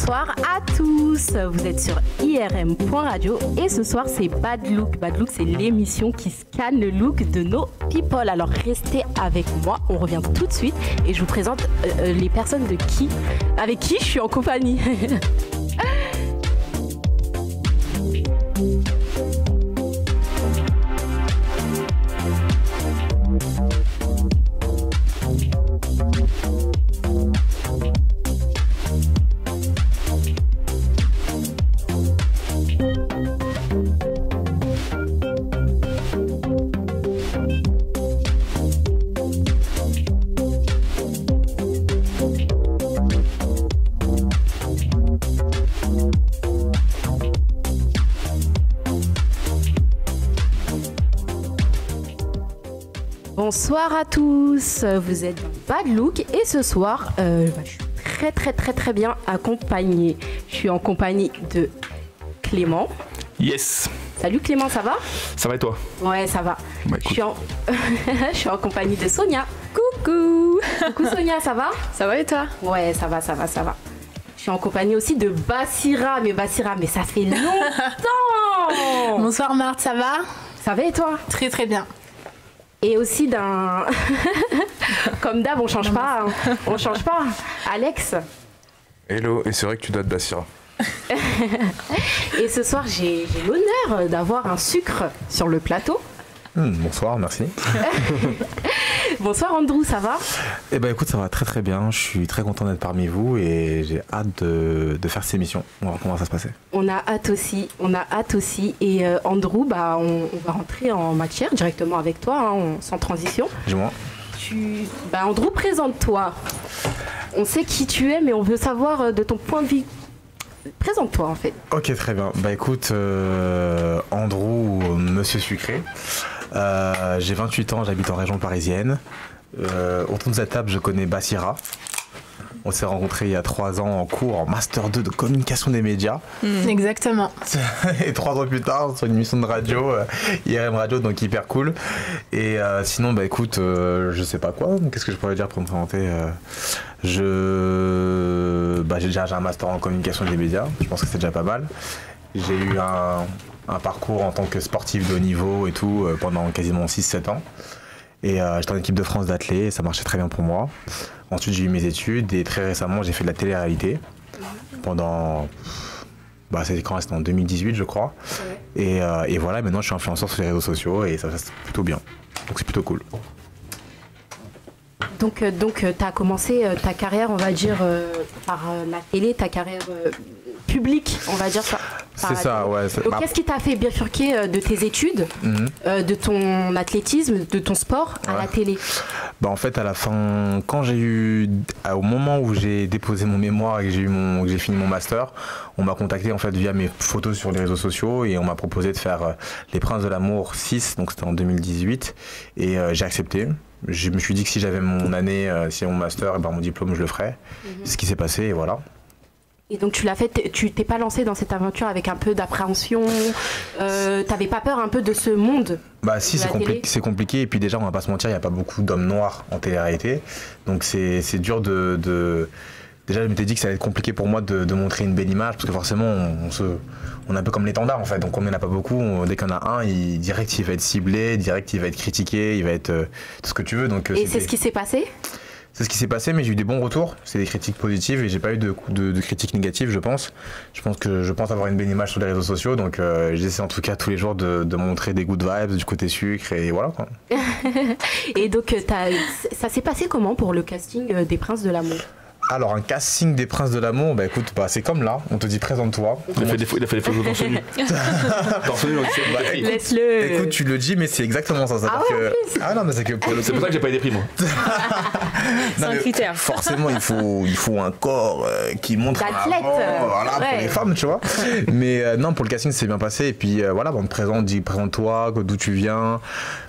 Bonsoir à tous, vous êtes sur IRM.radio et ce soir c'est Bad Look. Bad Look, c'est l'émission qui scanne le look de nos people. Alors restez avec moi, on revient tout de suite et je vous présente les personnes avec qui je suis en compagnie. Bonsoir à tous, vous êtes dans Bad Look et ce soir, je suis très bien accompagnée. Je suis en compagnie de Clément. Yes. Salut Clément, ça va? Ça va et toi? Ouais, ça va. Bah, je suis en compagnie de Sonia. Coucou. Coucou Sonia, ça va? Ça va et toi? Ouais, ça va. Je suis en compagnie aussi de Bassira, mais ça fait longtemps. Bonsoir Marthe, ça va? Ça va et toi? Très bien. Et aussi d'un... Comme d'hab, on change pas. On change pas. Alex. Hello, et c'est vrai que tu dates Bassira. Et ce soir, j'ai l'honneur d'avoir un sucre sur le plateau. Bonsoir, merci. Bonsoir Andrew, ça va? Eh ben écoute, ça va très bien. Je suis très content d'être parmi vous et j'ai hâte de faire cette émission. On va voir comment ça se passer. On a hâte aussi. Et Andrew, on va rentrer en matière directement avec toi, sans transition. Dis-moi. Andrew, présente-toi. On sait qui tu es, mais on veut savoir de ton point de vue. Présente-toi en fait. Ok, très bien. Bah écoute, Andrew, Monsieur Sucré. J'ai 28 ans, j'habite en région parisienne. Autour de cette table, je connais Bassira. On s'est rencontrés il y a 3 ans en cours en Master 2 de communication des médias. Exactement. Et 3 ans plus tard, sur une émission de radio, IRM Radio, donc hyper cool. Et sinon, bah écoute, je sais pas quoi. Qu'est-ce que je pourrais dire pour me présenter? J'ai un master en communication des médias. Je pense que c'est déjà pas mal. J'ai eu un parcours en tant que sportif de haut niveau et tout pendant quasiment 6-7 ans. Et j'étais en équipe de France d'athlé et ça marchait très bien pour moi. Ensuite, j'ai eu mes études et très récemment, j'ai fait de la télé-réalité pendant... c'était quand? C'était en 2018, je crois. Ouais. Et voilà, maintenant, je suis influenceur sur les réseaux sociaux et ça passe plutôt bien. Donc, c'est plutôt cool. Donc tu as commencé ta carrière, on va dire, par la télé, ta carrière publique, on va dire ça. C'est ça, ouais. Donc, qu'est-ce qui t'a fait bifurquer de tes études, de ton athlétisme, de ton sport à la télé? En fait, à la fin, au moment où j'ai déposé mon mémoire et que j'ai fini mon master, on m'a contacté en fait via mes photos sur les réseaux sociaux et on m'a proposé de faire Les Princes de l'amour 6, donc c'était en 2018, et j'ai accepté. Je me suis dit que si j'avais mon année, si mon master, et mon diplôme, je le ferais. C'est ce qui s'est passé et voilà. Et donc tu l'as fait, tu t'es pas lancé dans cette aventure avec un peu d'appréhension, t'avais pas peur un peu de ce monde? Si, c'est compliqué et puis déjà on va pas se mentir, il n'y a pas beaucoup d'hommes noirs en télé-réalité, donc c'est dur Déjà je m'étais dit que ça allait être compliqué pour moi de montrer une belle image parce que forcément on est un peu comme l'étendard en fait, donc comme il n'y en a pas beaucoup, dès qu'il y en a un, direct il va être ciblé, direct il va être critiqué, il va être tout ce que tu veux. Donc, et c'est ce qui s'est passé? C'est ce qui s'est passé, mais j'ai eu des bons retours. C'est des critiques positives et j'ai pas eu de critiques négatives, je pense. Je pense avoir une belle image sur les réseaux sociaux, donc j'essaie en tout cas tous les jours de montrer des good vibes, du côté sucre et voilà quoi. Et donc ça s'est passé comment pour le casting des Princes de l'amour? Alors, un casting des Princes de l'amour, écoute, c'est comme là, on te dit présente-toi. Il a fait des photos torse nu. Laisse-le. Écoute, tu le dis, mais c'est exactement ça. Non, mais c'est que c'est pour ça que j'ai pas été pris, moi. C'est un critère. Forcément, il faut un corps qui montre d'athlète. Voilà, pour les femmes, tu vois. Mais non, pour le casting, c'est bien passé. Et puis voilà, on te présente, dit présente-toi, d'où tu viens.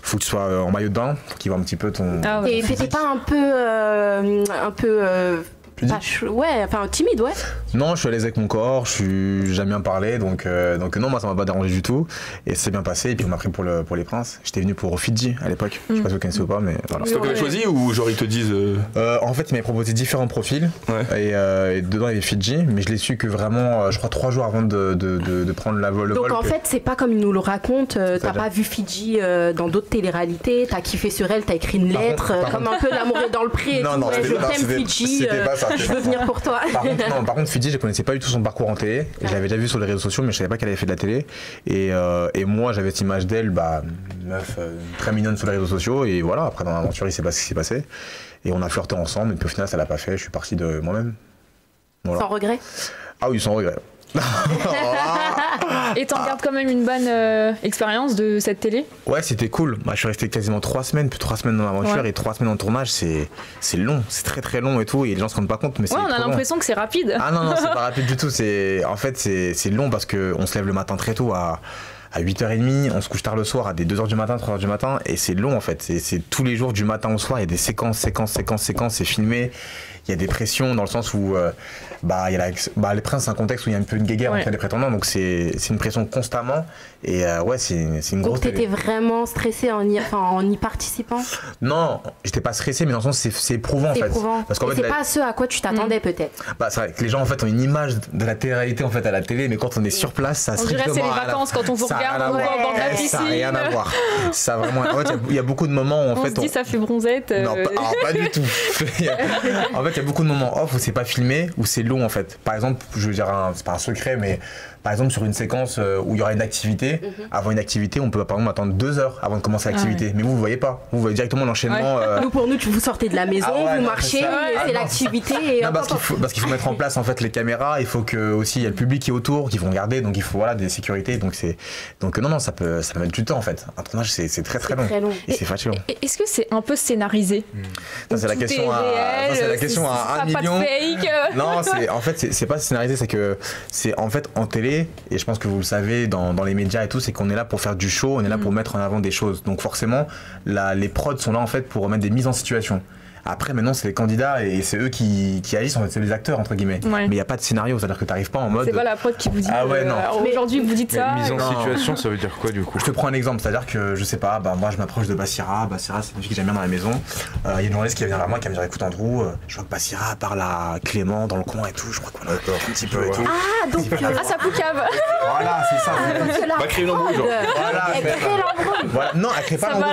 Faut que tu sois en maillot de bain, pour qu'il voit un petit peu ton. Et c'était pas un peu Ouais, enfin timide, ouais. Non, je suis à l'aise avec mon corps, j'aime bien parler, donc non, moi ça m'a pas dérangé du tout. Et c'est bien passé, et puis on m'a pris pour les princes. J'étais venu pour Fidji à l'époque, je sais pas si vous connaissez ou pas, mais voilà. C'est toi qui l'as choisi ou genre ils te disent En fait, ils m'avaient proposé différents profils, et dedans il y avait Fidji, mais je l'ai su que vraiment, je crois 3 jours avant de prendre le vol. Donc en fait, c'est pas comme ils nous le racontent, t'as pas vu Fidji dans d'autres téléréalités, t'as kiffé sur elle, t'as écrit une lettre, comme un peu L'amour est dans le prix et non, tout, non, je t'aime Fidji, je veux venir pour toi. Par contre, Fidji, je connaissais pas du tout son parcours en télé. Je l'avais déjà vu sur les réseaux sociaux, mais je savais pas qu'elle avait fait de la télé. Et moi, j'avais cette image d'elle, meuf très mignonne sur les réseaux sociaux. Et voilà, après dans l'aventure, il s'est passé ce qui s'est passé. Et on a flirté ensemble. Et puis au final, ça l'a pas fait. Je suis parti de moi-même. Voilà. Sans regret? Ah oui, sans regret. Et t'en gardes quand même une bonne expérience de cette télé? Ouais, c'était cool. Je suis resté quasiment 3 semaines, plus 3 semaines dans l'aventure, et 3 semaines en tournage, c'est long, c'est très très long et tout, et les gens se rendent pas compte, mais c'est on a l'impression que c'est rapide. Ah non, c'est pas rapide du tout, en fait c'est long parce qu'on se lève le matin très tôt à 8h30, on se couche tard le soir à des 2h du matin, 3h du matin, et c'est long en fait, c'est tous les jours du matin au soir, il y a des séquences, c'est filmé. Il y a des pressions dans le sens où il y a les princes, c'est un contexte où il y a un peu une guéguerre entre les prétendants, donc c'est une pression constamment, et ouais, c'est une grosse. Donc t'étais vraiment stressé en y participant? Non, j'étais pas stressé, mais dans le sens c'est éprouvant en fait. Parce qu'en fait, c'est pas ce à quoi tu t'attendais peut-être. C'est vrai que les gens en fait ont une image de la télé-réalité en fait à la télé, mais quand on est sur place, ça strictement. On dirait c'est les vacances quand on vous regarde au bord de la piscine. Ça n'a rien à voir. Ça vraiment. En fait, il y a beaucoup de moments où en fait on se dit ça fait bronzette. Non, pas du tout. En fait, il y a beaucoup de moments off où c'est pas filmé, où c'est long en fait. Par exemple, je veux dire, c'est pas un secret, mais par exemple sur une séquence où il y aura une activité, avant une activité, on peut par exemple attendre 2 heures avant de commencer l'activité. Mais vous voyez pas, vous voyez directement l'enchaînement. Pour nous, vous sortez de la maison, vous marchez, c'est l'activité. Et parce qu'il faut mettre en place en fait les caméras, il faut que aussi il y a le public qui est autour, qui vont regarder, donc il faut des sécurités, donc non, ça peut mettre du temps en fait. Un tournage c'est très très long. Et c'est fatigant. Est-ce que c'est un peu scénarisé? Ça c'est la question à 1 million. Non, c'est pas scénarisé, c'est que c'est en fait en télé, et je pense que vous le savez dans les médias et tout, c'est qu'on est là pour faire du show, on est là pour mettre en avant des choses. Donc forcément, les prods sont là en fait pour remettre des mises en situation. Après maintenant c'est les candidats et c'est eux qui agissent, en fait c'est les acteurs entre guillemets. Mais il n'y a pas de scénario, c'est-à-dire que tu n'arrives pas en mode. C'est pas la prod qui vous dit non. Aujourd'hui vous dites ça. Mise en situation, ça veut dire quoi du coup? Je te prends un exemple, c'est-à-dire que je sais pas, moi je m'approche de Basira, c'est une fille que j'aime bien dans la maison. Il y a une journaliste qui vient vers moi qui va me dire écoute Andrew, je vois que Basira parle à Clément dans le coin et tout, je crois qu'on a un petit peu et tout. Ah donc ça poucave. Voilà, c'est ça. Va créer l'embrouille genre. Voilà, non, elle crée pas l'embrouille.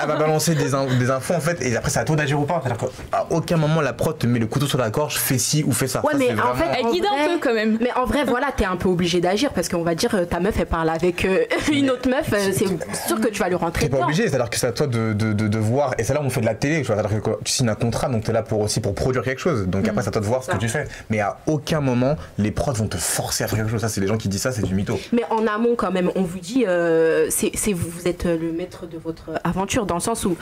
Elle va balancer des infos en fait, et après c'est à toi d'agir ou pas. C'est-à-dire qu'à aucun moment la prod te met le couteau sur la gorge, fais ci ou fais ça. Ouais, mais en fait, elle guide un peu quand même. Mais en vrai, voilà, t'es un peu obligé d'agir parce qu'on va dire ta meuf elle parle avec une autre meuf, c'est sûr que tu vas lui rentrer dedans. T'es pas obligé, c'est-à-dire que c'est à toi de voir, et c'est là où on fait de la télé, c'est-à-dire que tu signes un contrat, donc t'es là pour produire quelque chose, donc après c'est à toi de voir ce que tu fais. Mais à aucun moment les prods vont te forcer à faire quelque chose, ça c'est les gens qui disent ça, c'est du mytho. Mais en amont quand même, on vous dit, vous êtes le maître de votre aventure, dans le sens où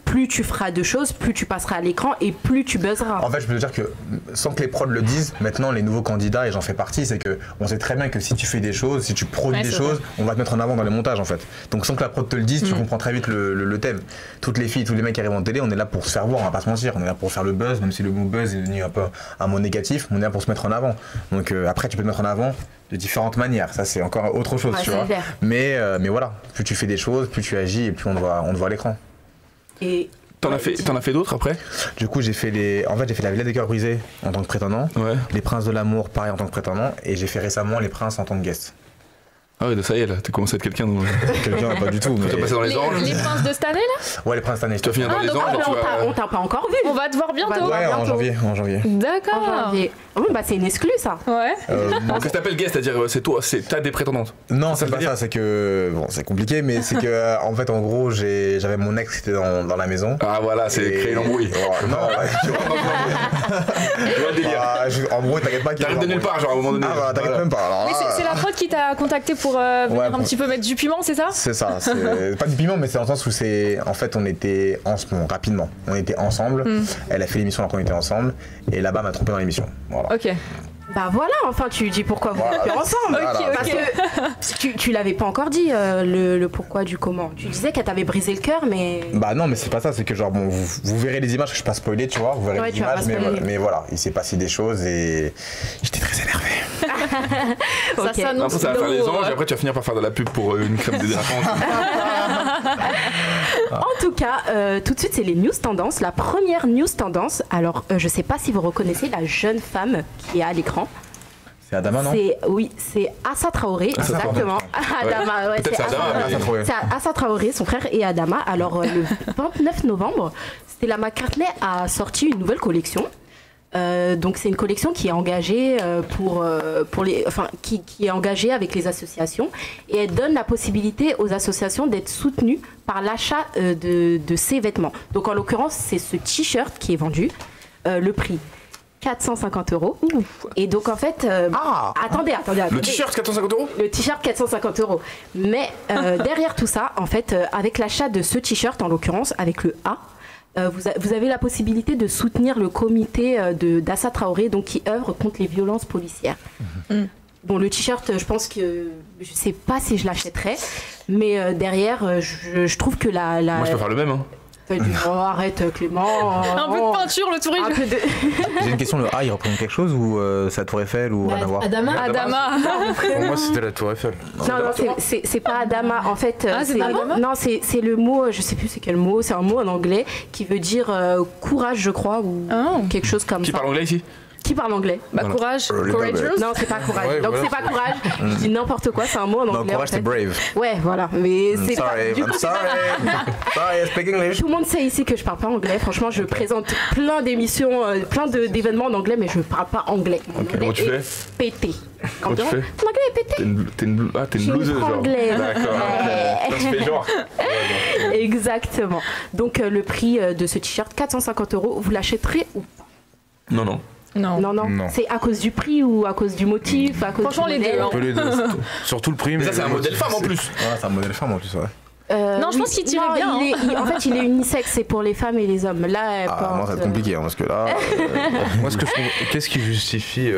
plus tu feras de choses, plus tu passeras à l'écran et plus tu buzzeras. En fait, je peux te dire que sans que les prods le disent, maintenant les nouveaux candidats, et j'en fais partie, c'est que on sait très bien que si tu fais des choses, si tu produis des choses, on va te mettre en avant dans les montages en fait. Donc sans que la prod te le dise, tu comprends très vite le thème. Toutes les filles, tous les mecs qui arrivent en télé, on est là pour se faire voir, on va pas se mentir, on est là pour faire le buzz, même si le mot buzz est devenu un peu un mot négatif, on est là pour se mettre en avant. Donc après tu peux te mettre en avant de différentes manières, ça c'est encore autre chose, tu vois. Mais voilà, plus tu fais des choses, plus tu agis et plus on te voit à l'écran. Et T'en as fait d'autres après? Du coup j'ai fait la Villa des Cœurs Brisés en tant que prétendant, les Princes de l'amour pareil en tant que prétendant, et j'ai fait récemment les Princes en tant que guest. Ah ouais, ça y est là, t'as commencé à être quelqu'un. Quelqu'un, pas du tout. Mais... T'as passé dans les anges. Les Princes de cette année là? Ouais, les Princes de cette année. Tu vas finir dans les anges. On t'a pas encore vu. On va te voir bientôt. Ouais, en janvier. D'accord. C'est une exclue ça. Ouais. Qu'est-ce que t'appelles guest, c'est-à-dire t'as des prétendantes? Non, c'est pas ça, c'est que bon, c'est compliqué, mais c'est que en fait, en gros, j'avais mon ex qui était dans la maison. Ah voilà, c'est créer l'embrouille. Non, en gros, t'inquiète pas. T'arrives de nulle part, genre à un moment donné. Ah, t'inquiète même pas. Mais c'est la prod qui t'a contacté pour venir un petit peu mettre du piment, c'est ça? C'est ça, c'est pas du piment, mais c'est dans le sens où en fait, on était rapidement, on était ensemble. Elle a fait l'émission alors qu'on était ensemble, et là-bas, m'a trompé dans l'émission. Voilà. Ok. Bah voilà, enfin tu dis pourquoi vous êtes plus ensemble. Parce que tu l'avais pas encore dit le pourquoi du comment. Tu disais qu'elle t'avait brisé le cœur, mais. Bah non, mais c'est pas ça, c'est que genre bon, vous verrez les images, je suis pas spoilé, tu vois, vous verrez les images, mais voilà, il s'est passé des choses et j'étais très énervé. Okay. Ça va faire les anges et après tu vas finir par faire de la pub pour une crème dédérapante. En tout cas, tout de suite c'est les news tendances. La première news tendance, alors je sais pas si vous reconnaissez la jeune femme qui est à l'écran. C'est Adama, non? Oui, c'est Assa Traoré, exactement. Adama, ouais, c'est Assa Traoré, son frère et Adama. Alors le 29 novembre, Stella McCartney a sorti une nouvelle collection. Donc c'est une collection qui est engagée qui est engagée avec les associations et elle donne la possibilité aux associations d'être soutenues par l'achat de ces vêtements. Donc en l'occurrence c'est ce t-shirt qui est vendu, le prix 450 €. Et donc en fait, attendez. Le t-shirt 450 €. Le t-shirt 450 €. Mais derrière tout ça, en fait, avec l'achat de ce t-shirt en l'occurrence, avec le A. Vous avez la possibilité de soutenir le comité d'Assa Traoré, donc qui œuvre contre les violences policières. Bon, le t-shirt, je pense que je sais pas si je l'achèterais, mais derrière, je trouve que la. Moi, je peux faire le même. Hein. Oh, arrête Clément. Un peu de peinture, le touriste. J'ai une question, le A il représente quelque chose ou c'est la Tour Eiffel ou rien à voir? Adama. Pour moi c'était la Tour Eiffel. Non, c'est pas Adama en fait. C'est pas Adama? Non, c'est le mot, je sais plus c'est quel mot, c'est un mot en anglais qui veut dire courage je crois ou quelque chose comme ça. Qui parle anglais ici? Qui parle anglais? Bah courage, courageous. Non, c'est pas courage. Ouais, donc voilà. C'est pas courage. Je dis n'importe quoi, c'est un mot en anglais. Non, courage c'est brave. Ouais, voilà. Mais c'est pas. I'm sorry. Sorry, I speak English. Tout le monde sait ici que je parle pas anglais. Franchement, je présente plein d'émissions, plein d'événements en anglais, mais je parle pas anglais. Comment tu fais? Pété. Comment tu fais? Mon anglais est pété. T'es une blouseuse, genre. D'accord. Ça se fait genre. Exactement. Donc le prix de ce t-shirt, 450 €, vous l'achèterez ou pas? Non. Non. C'est à cause du prix ou à cause du motif, à cause franchement, du les deux. Un peu les deux. Surtout le prix. Mais ça, c'est un modèle femme en plus. Ouais, c'est un modèle femme en plus, ouais. Non, je pense qu'il tirait bien. En fait, il est unisexe, c'est pour les femmes et les hommes. Là, moi, ça va être compliqué, parce que là. Moi, ce que je trouve, qu'est-ce qui justifie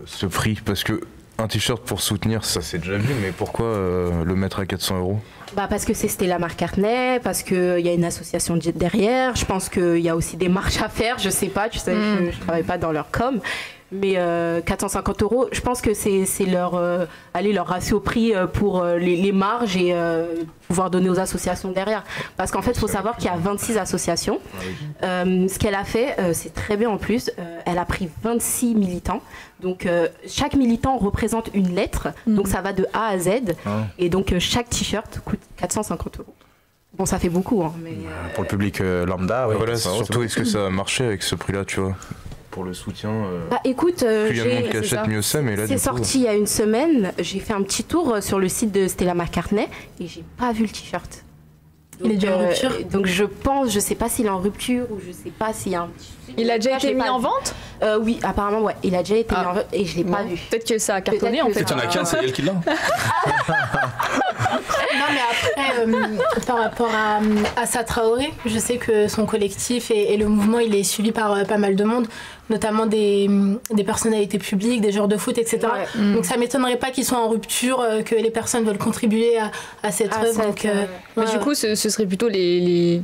ce prix? Parce que un t-shirt pour soutenir, ça c'est déjà vu, mais pourquoi le mettre à 400 €? Bah parce que c'est Stella McCartney, parce qu'il y a une association derrière. Je pense qu'il y a aussi des marches à faire, je sais pas, tu sais, je ne travaille pas dans leur com. Mais 450 €, je pense que c'est leur ratio prix pour les marges et pouvoir donner aux associations derrière. Parce qu'en fait, il faut savoir qu'il y a 26 associations. Ce qu'elle a fait, c'est très bien en plus. Elle a pris 26 militants. Donc, chaque militant représente une lettre. Donc, ça va de A à Z. Et donc, chaque t-shirt coûte 450 €. Bon, ça fait beaucoup. Hein, mais, pour le public lambda, oui. Voilà, surtout, est-ce que ça a marché avec ce prix-là, tu vois? Pour le soutien. Bah écoute, plus il y a de monde qui achète, mieux c'est, mais là c'est sorti il y a une semaine. J'ai fait un petit tour sur le site de Stella McCartney et j'ai pas vu le t-shirt. Donc, il est déjà en rupture. Donc je sais pas s'il est en rupture ou je sais pas s'il y a un petit. Il a déjà été mis en vente? Oui, apparemment ouais. Il a déjà été mis en vente et je l'ai pas vu. Peut-être que ça a cartonné en fait. Peut-être qu'il y en a qu'un, c'est elle qui l'a. Non mais après, par rapport à Assa Traoré, je sais que son collectif et le mouvement, il est suivi par pas mal de monde, notamment des personnalités publiques, des joueurs de foot, etc. Ouais. Donc ça m'étonnerait pas qu'ils soient en rupture, que les personnes veulent contribuer à cette œuvre. Donc, mais du coup, ce serait plutôt les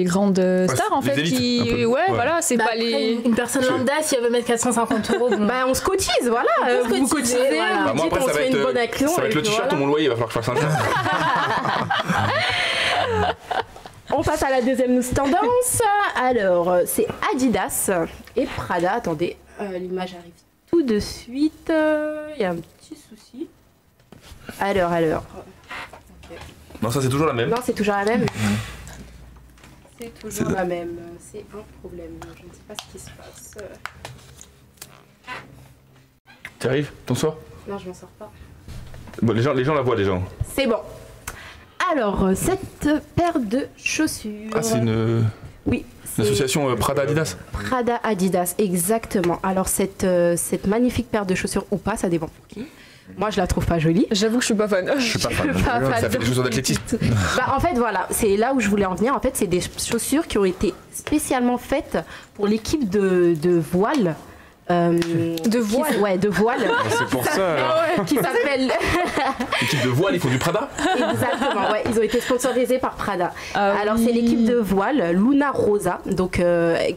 grandes stars en fait qui voilà, c'est pas les une personne lambda si elle veut mettre 450 €, bon. Bah on se cotise, voilà, vous cotisez, voilà. Bah, moi après ça va être une bonne action, ça va être le t-shirt ou mon loyer, il va falloir que je fasse un. On passe à la deuxième news tendance. Alors c'est Adidas et Prada. Attendez, l'image arrive tout de suite. Il y a un petit souci. Alors. Okay. Non, ça c'est toujours la même. Non, c'est toujours la même. C'est toujours la même, c'est un problème, je ne sais pas ce qui se passe. Tu arrives? T'en sors? Non, je m'en sors pas. Bon, les gens la voient déjà. C'est bon. Alors, cette paire de chaussures... Ah, c'est une... Oui. L'association Prada Adidas? Prada Adidas, exactement. Alors, cette magnifique paire de chaussures, ou pas, ça dépend pour qui. Moi, je la trouve pas jolie. J'avoue que je suis pas fan. Je suis pas fan. Ça fait des chaussures d'athlétisme. Bah, en fait, voilà, c'est là où je voulais en venir. En fait, c'est des chaussures qui ont été spécialement faites pour l'équipe de voile de voile. Ouais, de voile. C'est pour ça. Alors. Qui s'appelle. L'équipe de voile, ils font du Prada. Exactement, ouais, ils ont été sponsorisés par Prada. Alors c'est l'équipe de voile Luna Rosa, donc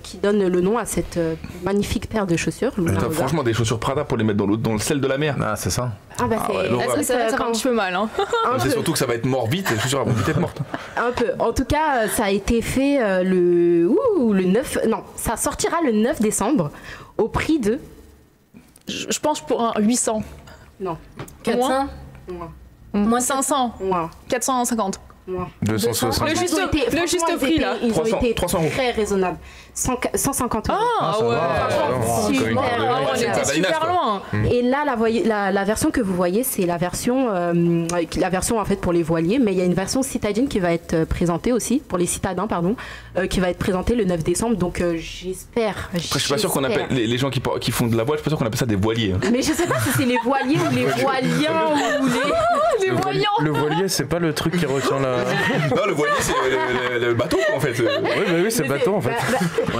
qui donne le nom à cette magnifique paire de chaussures. Franchement, des chaussures Prada pour les mettre dans le sel de la mer. Ah, c'est ça. Ah bah ça fait un petit peu mal. Hein. C'est surtout que ça va être mort vite, les chaussures vont vite être mortes. Un peu. En tout cas, ça a été fait le 9... Non, ça sortira le 9 décembre au prix de... Je pense pour un 800. Non. 400. Moins 500. Moins. 450. Moins. 260. Le juste prix là. Ils 300, ont été 300 euros. très raisonnables. 150 euros. Ah ça ouais. va. On était super loin. Et là, la version que vous voyez, c'est la version en fait pour les voiliers, mais il y a une version citadine qui va être présentée aussi, pour les citadins, pardon, qui va être présentée le 9 décembre. Donc j'espère. Après, je suis pas sûr qu'on appelle les gens qui font de la voile, je suis pas sûr qu'on appelle ça des voiliers. Mais je sais pas si c'est les voiliers ou les voiliens ou les voyants. Le voilier, c'est pas le truc qui retient la. Non, le voilier, c'est le bateau en fait. Oui, c'est bateau en fait.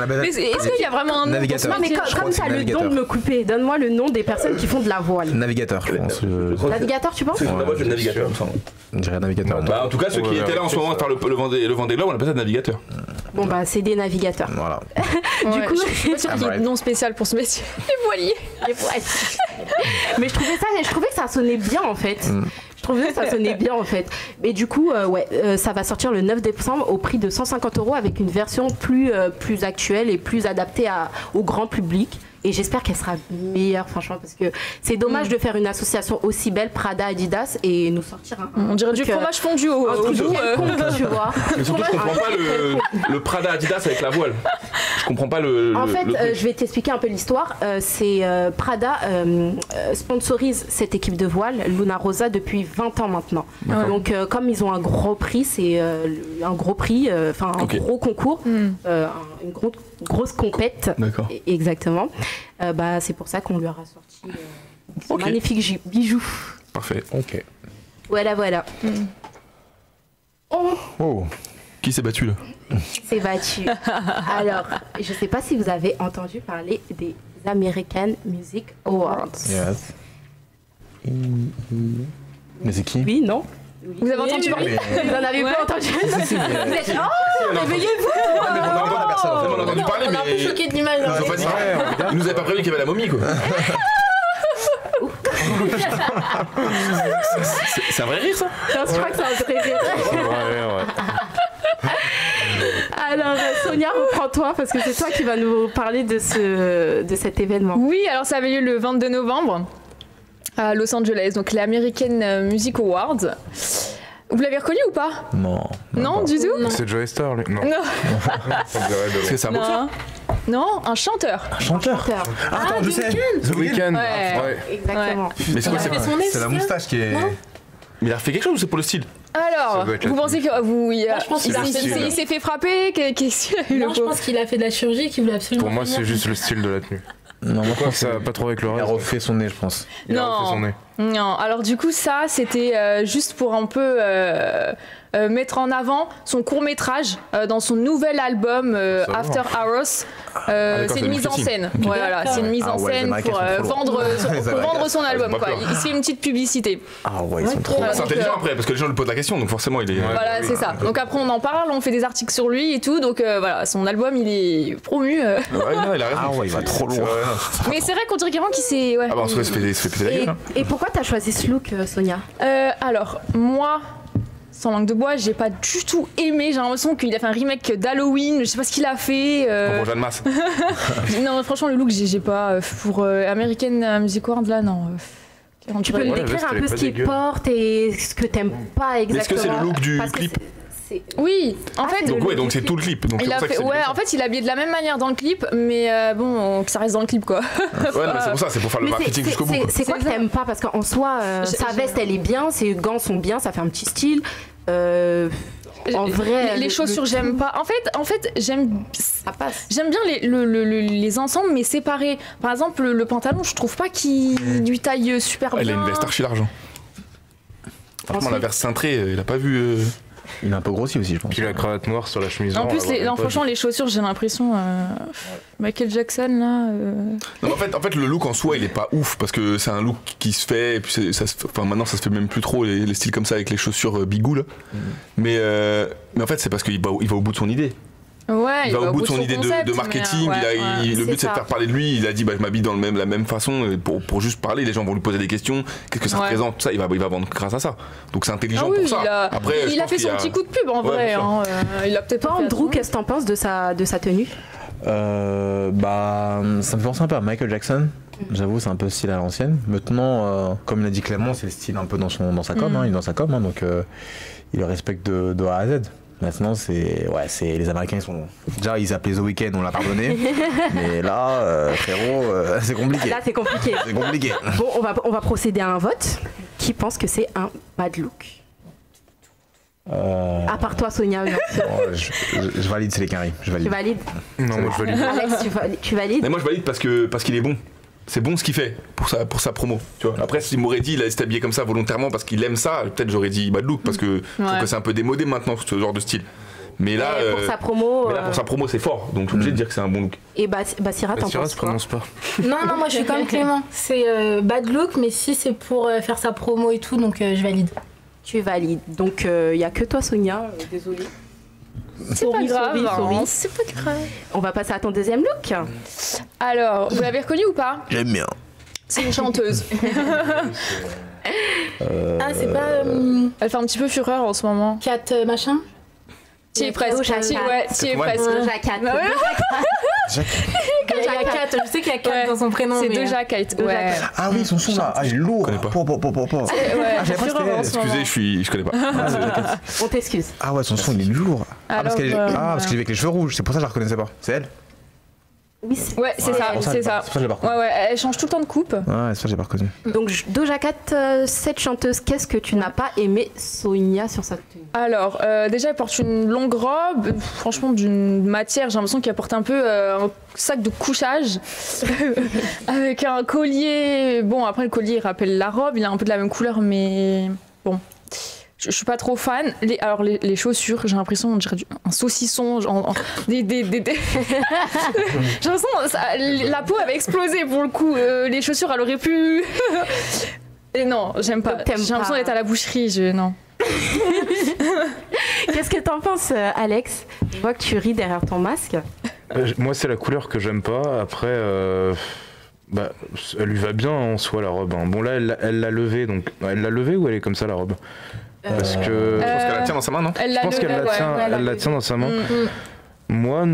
Mais est-ce qu'il y a vraiment un nom navigateur? Non, mais comme tu as le don de me couper, donne-moi le nom des personnes qui font de la voile. Navigateur, je pense. Navigateur, tu penses? C'est la voile, c'est le navigateur, il me semble. Je dirais navigateur. Bah, en tout cas, ceux qui étaient là en ce moment par le Vendée Globe, on appelle ça navigateur. Bon, bah, c'est des navigateurs. Voilà. Du coup, je suis pas sûre qu'il y ait de nom spécial pour ce métier. Les voiliers. les voiles. Mais je trouvais que ça sonnait bien en fait. Je trouvais que ça sonnait bien en fait. Mais du coup, ça va sortir le 9 décembre au prix de 150 € avec une version plus actuelle et plus adaptée au grand public. Et j'espère qu'elle sera meilleure, franchement, parce que c'est dommage de faire une association aussi belle, Prada, Adidas, et nous sortir on dirait du fromage fondu au bout. Tu vois. Mais surtout, je comprends pas le Prada Adidas avec la voile. Je comprends pas En fait, je vais t'expliquer un peu l'histoire. C'est Prada sponsorise cette équipe de voile, Luna Rosa, depuis 20 ans maintenant. Donc, comme ils ont un gros prix, c'est un gros prix, gros concours, une grosse compète. D'accord. Exactement. C'est pour ça qu'on lui aura sorti ce magnifique bijou. Parfait. Ok. Voilà. Oh. Qui s'est battu là? C'est battu. Alors, je sais pas si vous avez entendu parler des American Music Awards. Yes. Mais c'est qui? Oui, non? Vous avez entendu parler? Vous en avez pas entendu? Vous êtes... Oh, réveillez-vous! On a entendu parler, On est un peu mais. choqués de l'image. Il nous avait pas prévu qu'il y avait la momie quoi. C'est un vrai rire ça? Non, je crois que c'est un vrai rire. Ouais. Alors, Sonia, reprends-toi parce que c'est toi qui vas nous parler de cet événement. Oui, alors ça avait lieu le 22 novembre à Los Angeles, donc les American Music Awards. Vous l'avez reconnu ou pas? Non. Non, du tout? C'est Joey Star, lui. Non. C'est ça, boxeur? Non, un chanteur. Un chanteur. Ah, attends, je sais. The Weeknd. Ouais. Exactement. Mais c'est quoi C'est la moustache qui est. Mais il a refait quelque chose ou c'est pour le style? Alors, Ça doit être vous la pensez que je pense qu'il il s'est fait frapper? Qu'est-ce qu'il a eu? Non, je pense qu'il a fait de la chirurgie et qu'il voulait absolument. Pour moi, c'est juste le style de la tenue. Non, moi, je pense Ça va pas trop avec le qu'il a reste. refait son nez, je pense. Il a refait son nez. Non, alors du coup ça c'était juste pour un peu mettre en avant son court-métrage dans son nouvel album After Hours. C'est une mise en scène. Voilà, c'est une mise en scène pour vendre son album quoi. Il se fait une petite publicité. Ah ouais, ils sont trop. Voilà, C'est intelligent après parce que les gens lui posent la question donc forcément il est. Voilà, c'est ça. Donc après on en parle, on fait des articles sur lui et tout. Donc voilà, son album il est promu. Ouais, non, il a raison. Ah ouais, il va trop loin. Mais c'est vrai qu'on dirait vraiment qu'il s'est. Ouais. Ah bah on se fait péter la gueule. Hein. Et pourquoi t'as choisi ce look, Sonia? Alors, moi, sans langue de bois, j'ai pas du tout aimé. J'ai l'impression qu'il a fait un remake d'Halloween. Je sais pas ce qu'il a fait. Pour Jeanne Masse. Non, franchement, le look, j'ai pas. Pour American Music Awards, là, non. Tu peux me décrire un peu ce qu'il porte et ce que t'aimes pas exactement? Est-ce que c'est le look du clip? Oui, en fait. Donc c'est tout le clip. Donc il a fait, en fait, il est habillé de la même manière dans le clip, mais que ça reste dans le clip, quoi. Ouais, mais c'est pour ça, c'est pour faire le marketing jusqu'au bout. C'est quoi que t'aimes pas? Parce qu'en soi, sa veste, elle est bien, ses gants sont bien, ça fait un petit style. En vrai, les chaussures, j'aime pas. En fait, j'aime bien les ensembles, mais séparés. Par exemple, le pantalon, je trouve pas qu'il lui taille super bien. Elle a une veste archi large. Franchement, la veste cintrée, il a pas vu. Il est un peu grossi aussi, je pense. Puis la cravate noire sur la chemise. En plus, franchement, les chaussures, j'ai l'impression. Michael Jackson, là. Non, en fait, le look en soi, il est pas ouf parce que c'est un look qui se fait. Et puis maintenant, ça se fait même plus trop les styles comme ça avec les chaussures bigou là. Mais en fait, c'est parce qu'il va au bout de son idée. Ouais, il va au bout de son idée de marketing. Le but, c'est de faire parler de lui. Il a dit, je m'habille dans la même façon pour juste parler. Les gens vont lui poser des questions. Qu'est-ce que ça représente? Tout ça, il va vendre grâce à ça. Donc c'est intelligent pour ça. Après, il a fait son petit coup de pub en vrai. Il a peut-être pas. Andrew, qu'est-ce que t'en penses de sa tenue? Ça me fait penser un peu à Michael Jackson. J'avoue, c'est un peu style à l'ancienne. Maintenant, comme il a dit Clément, c'est le style un peu dans sa com. Il est dans sa com, donc il le respecte de A à Z. Maintenant, c'est les Américains, déjà ils appelaient The Weeknd, on l'a pardonné, mais là, frérot, c'est compliqué. Là, c'est compliqué. C'est compliqué. Bon, on va procéder à un vote. Qui pense que c'est un bad look? À part toi, Sonia. Je valide, c'est les caries. Je valide. Tu valides? Non, moi je valide. Alex, tu valides? Mais moi je valide parce qu'il est bon. C'est bon ce qu'il fait pour sa promo. Tu vois. Après, s'il m'aurait dit il s'est habillé comme ça volontairement parce qu'il aime ça, peut-être j'aurais dit bad look parce que je trouve que c'est un peu démodé maintenant ce genre de style. Mais là, pour sa promo, c'est fort, donc je suis obligé de dire que c'est un bon look. Et Basira, t'en penses se quoi? prononce pas. Non, moi je suis comme Clément. C'est bad look, mais si c'est pour faire sa promo et tout, donc je valide. Tu valides. Donc il n'y a que toi, Sonia. Désolée. C'est pas grave. Sorry. C'est pas grave. On va passer à ton deuxième look. Alors, vous l'avez reconnue ou pas? J'aime bien. C'est une chanteuse. C'est pas Elle fait un petit peu fureur en ce moment. Cat machin? Tu es presque. Tu es presque. Doja Cat. Il y a Cat, je sais qu'il y a Cat dans son prénom. C'est mais... Doja Cat. Ouais. Ah oui, son son là, il est lourd. Je connais pas. Fureur en ce moment. Excusez, je connais pas. On t'excuse. Ah ouais, son son il est lourd. parce qu'elle est avec les cheveux rouges, c'est pour ça que je la reconnaissais pas. C'est elle? Oui, ouais, c'est ça. C'est ça, j'ai pas reconnu. Ouais, elle change tout le temps de coupe. Ouais, c'est ça, j'ai pas reconnu. Donc, Doja Cat, cette chanteuse, qu'est-ce que tu n'as pas aimé, Sonia, sur sa tenue? Alors, déjà, elle porte une longue robe, franchement, d'une matière, j'ai l'impression qu'elle porte un peu un sac de couchage, avec un collier. Bon, après, le collier, il rappelle la robe, il a un peu de la même couleur, mais bon. Je suis pas trop fan. Les chaussures, j'ai l'impression on dirait un saucisson, j'ai l'impression la peau avait explosé pour le coup. Les chaussures, elle aurait pu. Et non, j'aime pas. J'ai l'impression d'être à la boucherie. Non. Qu'est-ce que t'en penses, Alex? Je vois que tu ris derrière ton masque. Moi, c'est la couleur que j'aime pas. Après. Elle lui va bien en soi la robe. Bon là elle l'a levée, donc elle l'a levée ou elle est comme ça la robe? Parce que je pense qu'elle la tient dans sa main, non? Je pense qu'elle la tient dans sa main. Moi,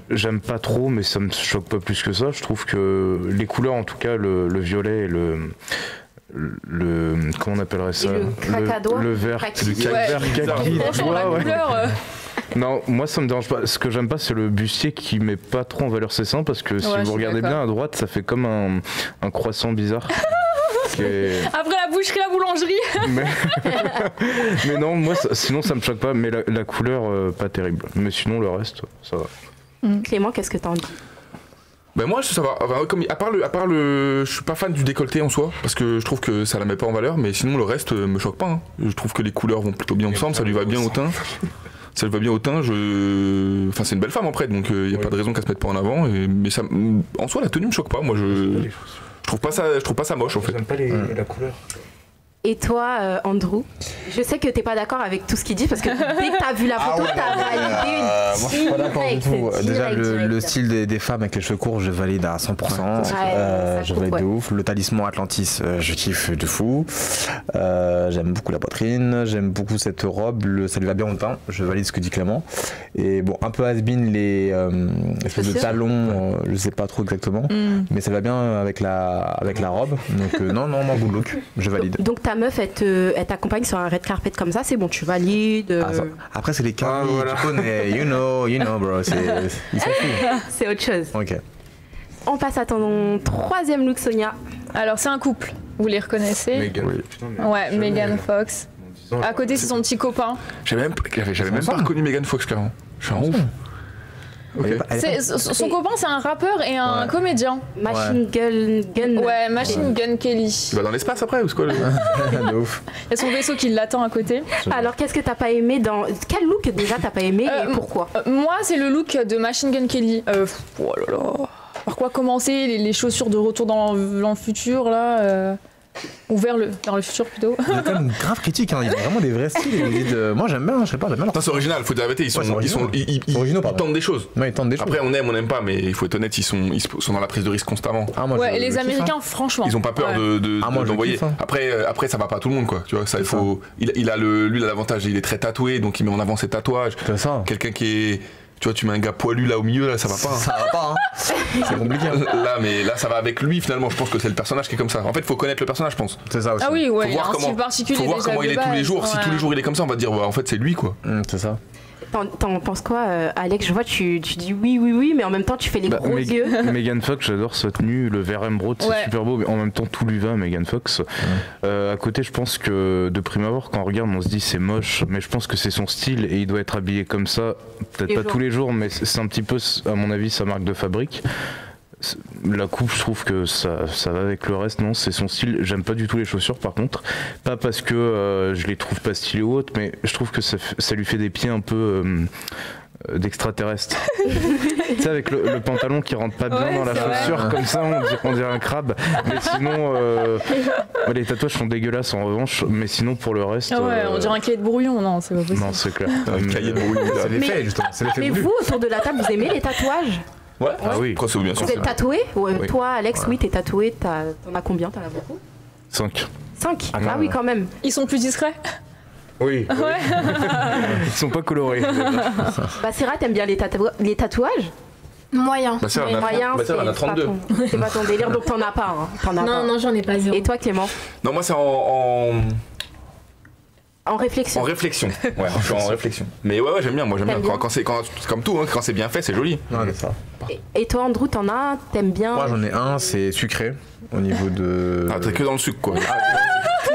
j'aime pas trop, mais ça me choque pas plus que ça. Je trouve que les couleurs, en tout cas le violet et le comment on appellerait ça? Le vert, kaki. Non, moi ça me dérange pas. Ce que j'aime pas, c'est le bustier qui met pas trop en valeur ses seins, parce que si vous regardez bien à droite, ça fait comme un croissant bizarre. Après la boucherie, la boulangerie. Mais non, moi sinon ça me choque pas, mais la couleur pas terrible. Mais sinon le reste, ça va. Clément, qu'est-ce que t'en dis? Ben moi ça va. À part le, je suis pas fan du décolleté en soi, parce que je trouve que ça la met pas en valeur, mais sinon le reste me choque pas. Je trouve que les couleurs vont plutôt bien ensemble, ça lui va bien au teint. Ça lui va bien au teint, enfin c'est une belle femme après, donc il n'y a pas de raison qu'elle se mette pas en avant. Mais ça, en soi la tenue me choque pas, moi je trouve pas ça moche en fait. J'aime pas la couleur. Et toi, Andrew, je sais que t'es pas d'accord avec tout ce qu'il dit, parce que dès que t'as vu la photo, t'as validé une moi je suis pas d'accord du tout. Déjà le style des femmes avec les cheveux courts, je valide à 100%. Je valide de ouf. Le talisman Atlantis, je kiffe de fou. J'aime beaucoup la poitrine, j'aime beaucoup cette robe, ça lui va bien au teint. Je valide ce que dit Clément. Et bon, un peu has-been les espèces de talons, je sais pas trop exactement, mais ça va bien avec la robe. Donc non, moi good look, je valide. Donc ta meuf, elle t'accompagne sur un red carpet comme ça, c'est bon, tu valides. Après c'est les caries, tu connais, you know bro, ils sont fous. C'est autre chose. Ok. On passe à ton troisième look, Sonia. Alors c'est un couple, vous les reconnaissez? Megan Fox. À côté c'est son petit copain. J'avais même pas reconnu Megan Fox, clairement. Je suis un ouf. Okay. Son copain, c'est un rappeur et un comédien. Machine Gun. Ouais, Machine Gun Kelly. Il va dans l'espace après ou c'est quoi De ouf. Il y a son vaisseau qui l'attend à côté. Alors, qu'est-ce que t'as pas aimé dans. Quel look déjà t'as pas aimé et pourquoi? Moi, c'est le look de Machine Gun Kelly. Oh là là. Par quoi commencer? Les chaussures de retour dans le futur, là ou vers le futur plutôt. Il y a quand même une grave critique, hein. Ils ont vraiment des vrais styles. Moi j'aime bien, je sais pas, j'aime bien. C'est original, faut dire la vérité, ils tentent des choses. Ouais, ils tentent des choses. Après on aime pas, mais il faut être honnête, ils sont dans la prise de risque constamment. Et les Américains, franchement. Ils ont pas peur d'envoyer. Après ça va pas à tout le monde quoi. Tu vois, ça il faut. Il a l'avantage, il est très tatoué, donc il met en avant ses tatouages. C'est ça. Quelqu'un qui est. Tu vois, tu mets un gars poilu là au milieu, là, ça va pas. Ça va pas, c'est compliqué. Là, ça va avec lui finalement. Je pense que c'est le personnage qui est comme ça. En fait, il faut connaître le personnage, je pense. C'est ça aussi. Ah oui, ouais, faut voir comment il est tous les jours. Ouais. Si tous les jours il est comme ça, on va dire, en fait, c'est lui, quoi. C'est ça. T'en penses quoi, Alex? Je vois, tu dis oui, mais en même temps, tu fais les gros yeux. Megan Fox, j'adore sa tenue, le vert émeraude, c'est super beau, mais en même temps, tout lui va à Megan Fox. À côté, je pense que de prime abord, quand on regarde, on se dit c'est moche, mais je pense que c'est son style et il doit être habillé comme ça. Peut-être pas tous les jours, mais c'est un petit peu, à mon avis, sa marque de fabrique. La coupe, je trouve que ça va avec le reste. Non, c'est son style. J'aime pas du tout les chaussures, par contre. Pas parce que je les trouve pas stylées ou autres, mais je trouve que ça lui fait des pieds un peu d'extraterrestre. Tu sais, avec le pantalon qui rentre pas bien dans la chaussure, comme ça, on dirait un crabe. Mais sinon, les tatouages sont dégueulasses en revanche. Mais sinon, pour le reste. On dirait un cahier de brouillon, non, c'est pas possible. Non, c'est clair. Un cahier de brouillon, c'est l'effet, justement. Mais vous, autour de la table, vous aimez les tatouages? Ouais, ah oui, bien sûr. Vous êtes tatoué? Oui. Toi, Alex, oui, t'es tatoué. T'en as combien? T'en as beaucoup? 5. 5? Ah oui, quand même. Ils sont plus discrets? Oui. Ils sont pas colorés. Sarah, t'aimes bien les tatouages? Moyen. Moyen, c'est on a 32. C'est pas ton délire, donc t'en as pas. Non, j'en ai pas zéro. Et toi, Clément? Non, moi c'est en réflexion. En réflexion. Ouais, je suis en réflexion. Mais ouais, j'aime bien. Moi, j'aime bien. Quand c'est comme tout, quand c'est bien fait, c'est joli. Ouais, c'est ça. Et toi, Andrew, t'en as? T'aimes bien? Moi, j'en ai un, c'est sucré. Au niveau de. Ah, t'es que dans le sucre, quoi.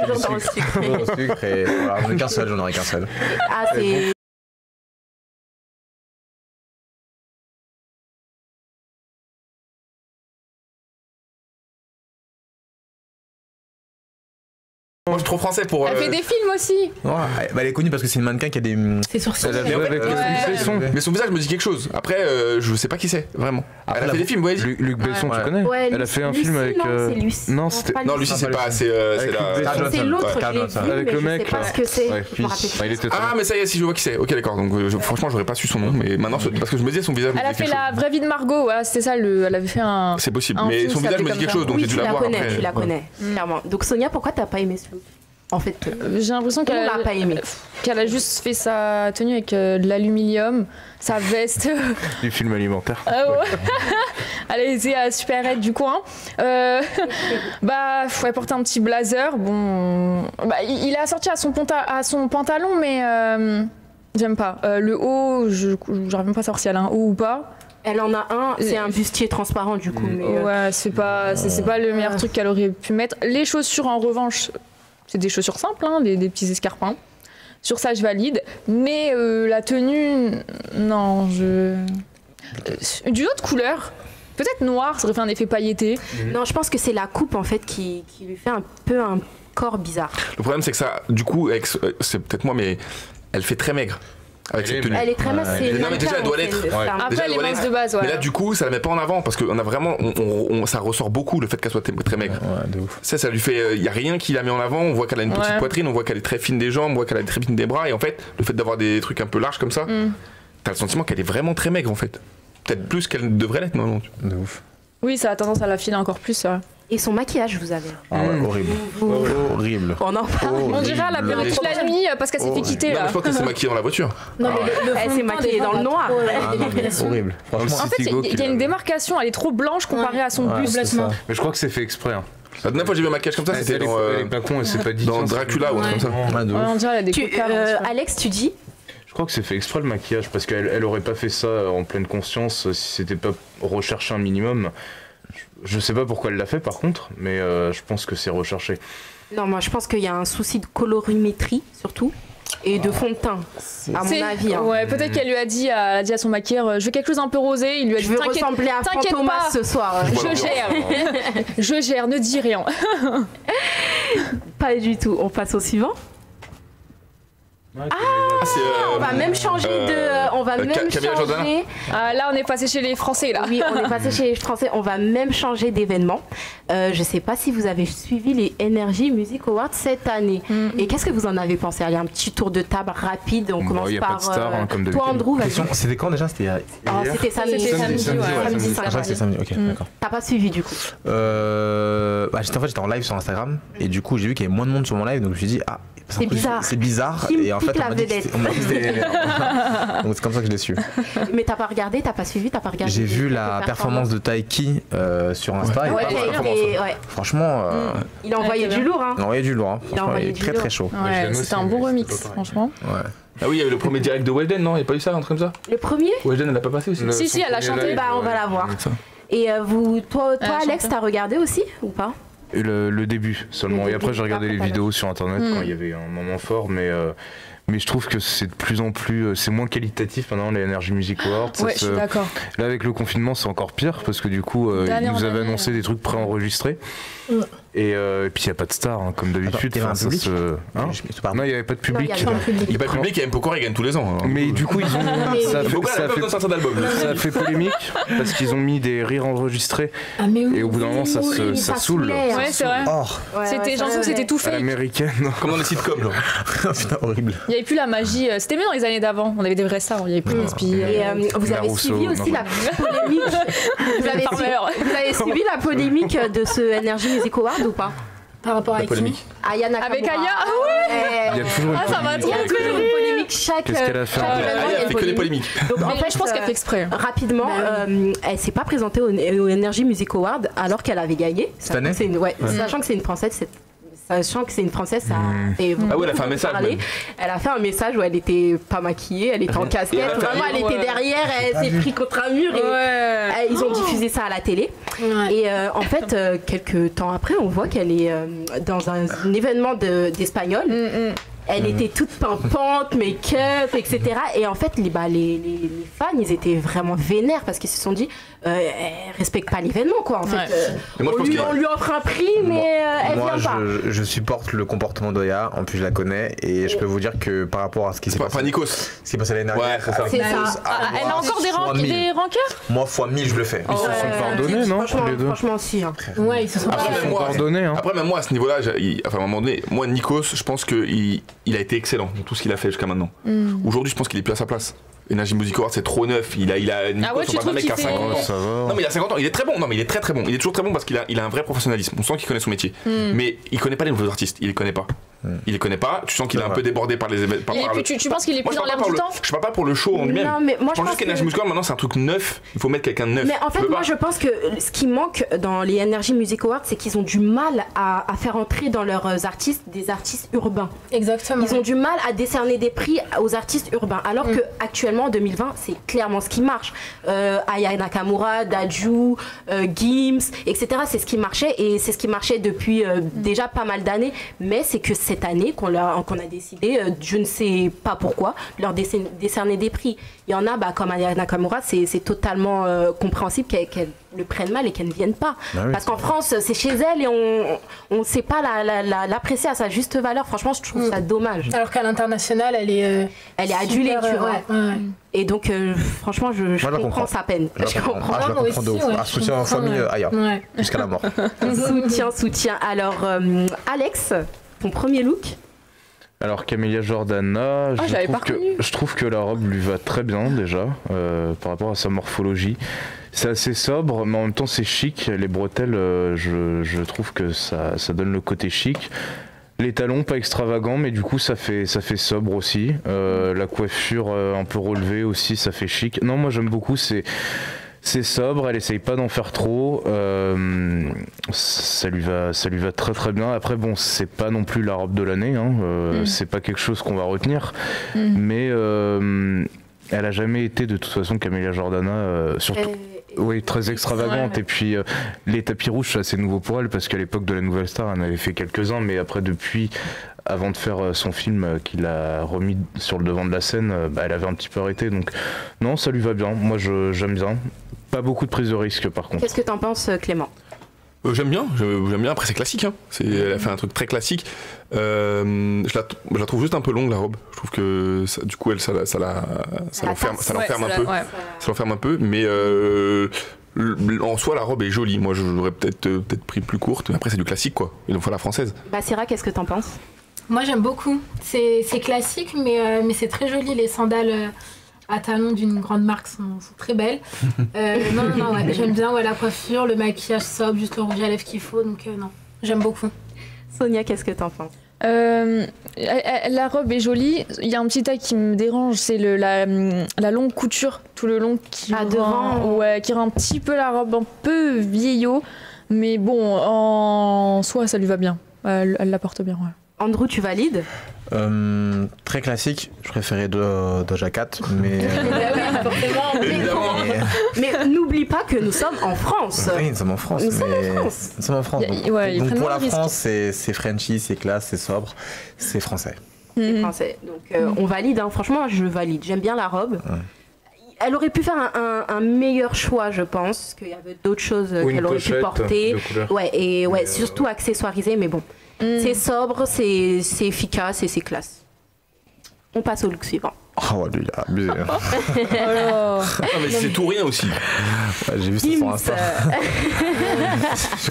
Toujours dans le sucre. Dans le sucre et voilà, j'en aurais qu'un seul. Ah, c'est. Moi je suis trop français pour. Elle fait des films aussi. Ouais, elle est connue parce que c'est une mannequin qui a des. C'est sourcils. Mais son visage me dit quelque chose. Après, je sais pas qui c'est, vraiment. Elle a fait des films, ouais. Luc Besson, tu connais? Elle a fait un film avec. Non, Lucie, c'est pas. C'est l'autre, avec le mec. Je sais pas ce que c'est. Ah, mais ça y est, si je vois qui c'est. Ok, d'accord. Donc franchement, j'aurais pas su son nom, mais maintenant, parce que je me disais son visage. Elle a fait la vraie vie de Margot, c'était ça. Elle avait fait un. C'est possible, mais son visage me dit quelque chose, donc j'ai dû la voir après. Tu la connais, clairement. Donc Sonia, pourquoi t'as pas aimé ce look? En fait, j'ai l'impression qu'elle l'a pas aimé. Qu'elle a juste fait sa tenue avec de l'aluminium, sa veste. Du film alimentaire. Elle était super raide du coin. Elle portait un petit blazer. Bon, il est assorti à son pantalon, mais j'aime pas. Le haut, j'arrive même pas à savoir si elle a un haut ou pas. Elle en a un, c'est un bustier transparent du coup. Mais ouais, c'est pas le meilleur truc qu'elle aurait pu mettre. Les chaussures en revanche, c'est des chaussures simples, des petits escarpins. Sur ça, je valide. Mais la tenue, non, d'une autre couleur. Peut-être noir, ça aurait fait un effet pailleté. Non, je pense que c'est la coupe en fait qui lui fait un peu un corps bizarre. Le problème, c'est que ça, du coup, c'est peut-être moi, mais elle fait très maigre. Avec cette tenue. Elle est très mince. Non, mais déjà, elle doit l'être. Après, elle est mince de base. Mais là, du coup, ça la met pas en avant parce qu'on a vraiment. Ça ressort beaucoup le fait qu'elle soit très maigre. Ouais, de ouf. Ça lui fait. Il n'y a rien qui la met en avant. On voit qu'elle a une petite poitrine, on voit qu'elle est très fine des jambes, on voit qu'elle a très fine des bras. Et en fait, le fait d'avoir des trucs un peu larges comme ça, t'as le sentiment qu'elle est vraiment très maigre en fait. Peut-être plus qu'elle devrait l'être, non? De ouf. Oui, ça a tendance à la filer encore plus. Et son maquillage, vous avez? Ah ouais, horrible. Horrible. On en parle. On dirait elle a pleuré toute la nuit parce qu'elle s'est fait quitter. Non, mais je pense qu'elle s'est maquillée dans la voiture. Non, mais elle s'est maquillée dans le noir. Horrible. En fait, il y a une démarcation, elle est trop blanche comparée à son buste. Mais je crois que c'est fait exprès. La dernière fois que j'ai vu un maquillage comme ça, c'était dans Dracula ou un truc comme ça. On dirait elle a des cocards. Alex, tu dis? Je crois que c'est fait exprès le maquillage parce qu'elle aurait pas fait ça en pleine conscience si c'était pas recherché un minimum. Je sais pas pourquoi elle l'a fait par contre, mais je pense que c'est recherché. Non, moi je pense qu'il y a un souci de colorimétrie surtout. et de fond de teint, à mon avis. Hein. Ouais, peut-être qu'elle lui a dit à son maquilleur, je veux quelque chose un peu rosé. Il lui a dit, je veux ressembler à Fantomas ce soir. Je gère, ne dis rien. Pas du tout. On passe au suivant. On va même changer de. On va même changer. Là, on est passé chez les Français là. Oui, on est passé chez les Français. On va même changer d'événement. Je sais pas si vous avez suivi les Energy Music Awards cette année. Et qu'est-ce que vous en avez pensé? Allez, un petit tour de table rapide. On commence par toi, Andrew. C'était quand déjà? C'était samedi. C'était samedi. Ok, d'accord. T'as pas suivi du coup? J'étais en live sur Instagram et du coup j'ai vu qu'il y avait moins de monde sur mon live, donc je me suis dit c'est bizarre. Et en fait on m'a dit que c'était donc c'est comme ça que je l'ai su. Mais t'as pas regardé, t'as pas suivi, t'as pas regardé? J'ai vu la performance de Taiki sur Insta. Franchement, il a envoyé du lourd. Il a envoyé du lourd. Il est très très chaud. C'était un bon remix, franchement. Ah oui, il y avait le premier direct de Welden, non? Il n'y a pas eu ça, un truc comme ça? Le premier? Welden, elle l'a pas passé aussi? Si, elle a chanté. Bah, on va la voir. Et toi Alex, t'as regardé aussi ou pas? Le début seulement. Et après, j'ai regardé les vidéos sur internet quand il y avait un moment fort, mais je trouve que c'est de plus en plus, c'est moins qualitatif maintenant les Energy Music Awards. Ouais, je suis d'accord. Là, avec le confinement, c'est encore pire parce que du coup, ils nous avaient annoncé des trucs préenregistrés. Et puis il n'y a pas de star, hein, comme d'habitude. Non, il n'y avait pas de public. Il n'y a pas de public, il y a Mpokora, il gagne tous les ans. Hein. Mais du coup, ils ont. Ça fait polémique parce qu'ils ont mis des rires enregistrés. Et au bout d'un moment, ça saoule. Ouais, c'est vrai. J'ai l'impression que c'était tout fait. Américaine. Comme dans les sitcoms, là. Putain, horrible. Il n'y avait plus la magie. C'était mieux dans les années d'avant. On avait des vrais stars, il n'y avait plus Et vous avez suivi aussi la polémique. Vous avez suivi la polémique de ce Energy Music Award ou pas? Par rapport à qui? Aya Nakamura. Avec Aya, il y a toujours ça va trop une polémique chaque. Qu'est-ce qu'elle a fait? Elle fait que des polémiques. Donc en fait, je pense qu'elle fait exprès. Rapidement, elle s'est pas présentée au Energy Music Award alors qu'elle avait gagné. Cette année? Sachant que c'est une Française, sachant que c'est une Française, ça fait elle a fait un message. Elle a fait un message où elle était pas maquillée, elle était en casquette, vraiment elle était derrière, elle s'est pris contre un mur et ils ont diffusé ça à la télé. Et en fait, quelques temps après, on voit qu'elle est dans un événement d'Espagnol. Elle était toute pimpante, make-up, etc. Et en fait, les fans, ils étaient vraiment vénères parce qu'ils se sont dit, elle respecte pas l'événement, quoi. En fait, on lui offre un prix, mais elle vient pas. Je supporte le comportement d'Oya. En plus, je la connais et je peux vous dire que par rapport à ce qui s'est passé, Nikos, ce qui s'est passé l'année dernière, c'est ça. Elle a encore des rancœurs. Moi, fois 1000, je le fais. Ils se sont pardonnés, non? Franchement, si. Ouais, ils se sont pardonnés. Après, même moi, à ce niveau-là, à un moment donné, moi, Nikos, je pense qu'il a été excellent dans tout ce qu'il a fait jusqu'à maintenant. Aujourd'hui, je pense qu'il est plus à sa place. Energy Music Award, c'est trop neuf. Il a Nikos, c'est pas un mec qui a 50 ans. Non, mais il a 50 ans, il est très bon. Non, mais il est très très bon. Il est toujours très bon parce qu'il a un vrai professionnalisme. On sent qu'il connaît son métier. Mais il connaît pas les nouveaux artistes. Il les connaît pas. Il les connaît pas. Tu sens qu'il est un peu débordé par les événements. Tu penses qu'il est plus dans l'air du temps? Je parle pas pour le show en lui-même. Je pense juste qu'Energy Music Award, maintenant, c'est un truc neuf. Il faut mettre quelqu'un de neuf. Mais en fait, moi, je pense que ce qui manque dans les Energy Music Awards, c'est qu'ils ont du mal à faire entrer dans leurs artistes des artistes urbains. Exactement. Ils ont du mal à décerner des prix aux artistes urbains. Alors que actuellement, en 2020, c'est clairement ce qui marche. Aya Nakamura, Dadju, Gims, etc. C'est ce qui marchait et c'est ce qui marchait depuis déjà pas mal d'années. Mais c'est que cette année qu'on a décidé, je ne sais pas pourquoi, leur décerner des prix. Il y en a, comme Aya Nakamura, c'est totalement compréhensible qu'elle le prenne mal et qu'elle ne vienne pas. Parce qu'en France, c'est chez elle et on ne sait pas l'apprécier à sa juste valeur. Franchement, je trouve ça dommage. Alors qu'à l'international, elle est adulée, tu vois. Et donc, franchement, je comprends sa peine. Je comprends de ouf. Un soutien en famille ailleurs, jusqu'à la mort. Soutien. Alors, Alex, ton premier look? Alors Camélia Jordana, je trouve que la robe lui va très bien déjà par rapport à sa morphologie. C'est assez sobre, mais en même temps c'est chic. Les bretelles, je trouve que ça donne le côté chic. Les talons pas extravagants, mais du coup ça fait sobre aussi. La coiffure un peu relevée aussi, ça fait chic. Non, moi j'aime beaucoup. C'est sobre, elle essaye pas d'en faire trop, ça lui va très très bien. Après bon, c'est pas non plus la robe de l'année, c'est pas quelque chose qu'on va retenir, mais elle a jamais été de toute façon Camélia Jordana, surtout. Oui, très extravagante. Et puis les tapis rouges, c'est assez nouveau pour elle parce qu'à l'époque de la Nouvelle Star, elle en avait fait quelques-uns, mais après depuis, avant de faire son film qu'il a remis sur le devant de la scène, elle avait un petit peu arrêté. Donc non, ça lui va bien. Moi, j'aime bien. Pas beaucoup de prise de risque par contre. Qu'est-ce que t'en penses, Clément? J'aime bien. Après, c'est classique. Hein. Elle a fait un truc très classique. Je la trouve juste un peu longue, la robe. Je trouve que du coup, ça l'enferme un peu. Mais en soi, la robe est jolie. Moi, j'aurais peut-être pris plus courte. Mais après, c'est du classique, quoi. Il nous faut la française. Basira, qu'est-ce que t'en penses? Moi, j'aime beaucoup. C'est classique, mais c'est très joli. Les sandales à talons d'une grande marque sont très belles. Non, ouais, j'aime bien la coiffure, le maquillage sobre, juste le rouge à lèvres qu'il faut. Donc, non, j'aime beaucoup. Sonia, qu'est-ce que t'en penses? La robe est jolie. Il y a un petit taille qui me dérange, c'est la longue couture tout le long qui rend un petit peu la robe un peu vieillot. Mais bon, en soi, ça lui va bien. Elle la porte bien. Ouais. Andrew, tu valides? Très classique, je préférais Doja Cat, mais... mais n'oublie pas que nous sommes en France. Oui, nous sommes en France. Donc pour la France, c'est Frenchy, c'est classe, c'est sobre, c'est français. C'est français, donc on valide, hein. Franchement, je valide, j'aime bien la robe. Elle aurait pu faire un meilleur choix, je pense, parce qu'il y avait d'autres choses qu'elle aurait pu porter. Surtout accessoirisées, mais bon. C'est sobre, c'est efficace et c'est classe. On passe au look suivant. Oh, lui, il a abusé. Mais c'est tout rien aussi. J'ai vu ça sur Insta. Je crois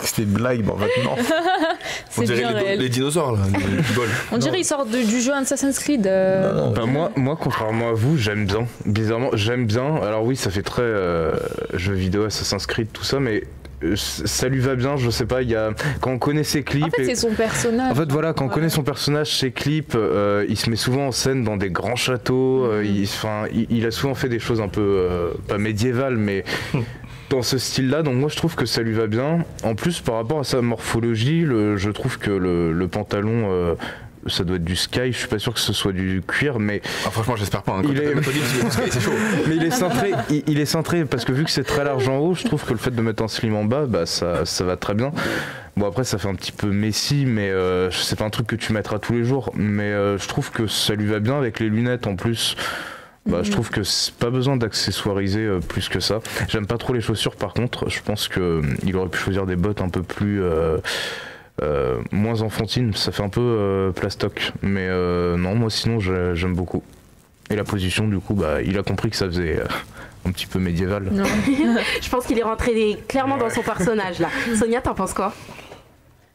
que c'était une blague, mais en fait, non. On dirait les dinosaures, là. On dirait qu'ils sortent du jeu Assassin's Creed. Moi, contrairement à vous, j'aime bien. Bizarrement, j'aime bien. Alors oui, ça fait très jeu vidéo, Assassin's Creed, tout ça, mais... ça lui va bien, je sais pas, quand on connaît ses clips... En fait, c'est son personnage. En fait, voilà, quand on connaît son personnage, ses clips, il se met souvent en scène dans des grands châteaux, il a souvent fait des choses un peu, pas médiévales, mais dans ce style-là, donc moi je trouve que ça lui va bien. En plus, par rapport à sa morphologie, je trouve que le pantalon... ça doit être du Sky, je suis pas sûr que ce soit du cuir, mais... franchement, j'espère pas. Hein, c'est chaud. Mais il est cintré, parce que vu que c'est très large en haut, je trouve que le fait de mettre un slim en bas, ça va très bien. Bon, après, ça fait un petit peu messy, mais c'est pas un truc que tu mettras tous les jours. Mais je trouve que ça lui va bien avec les lunettes en plus. Je trouve que c'est pas besoin d'accessoiriser plus que ça. J'aime pas trop les chaussures, par contre. Je pense qu'il aurait pu choisir des bottes un peu plus... moins enfantine, ça fait un peu plastoc, mais non, moi sinon j'aime beaucoup. Et la position, du coup, il a compris que ça faisait un petit peu médiéval. Je pense qu'il est rentré clairement dans son personnage là. Sonia, t'en penses quoi?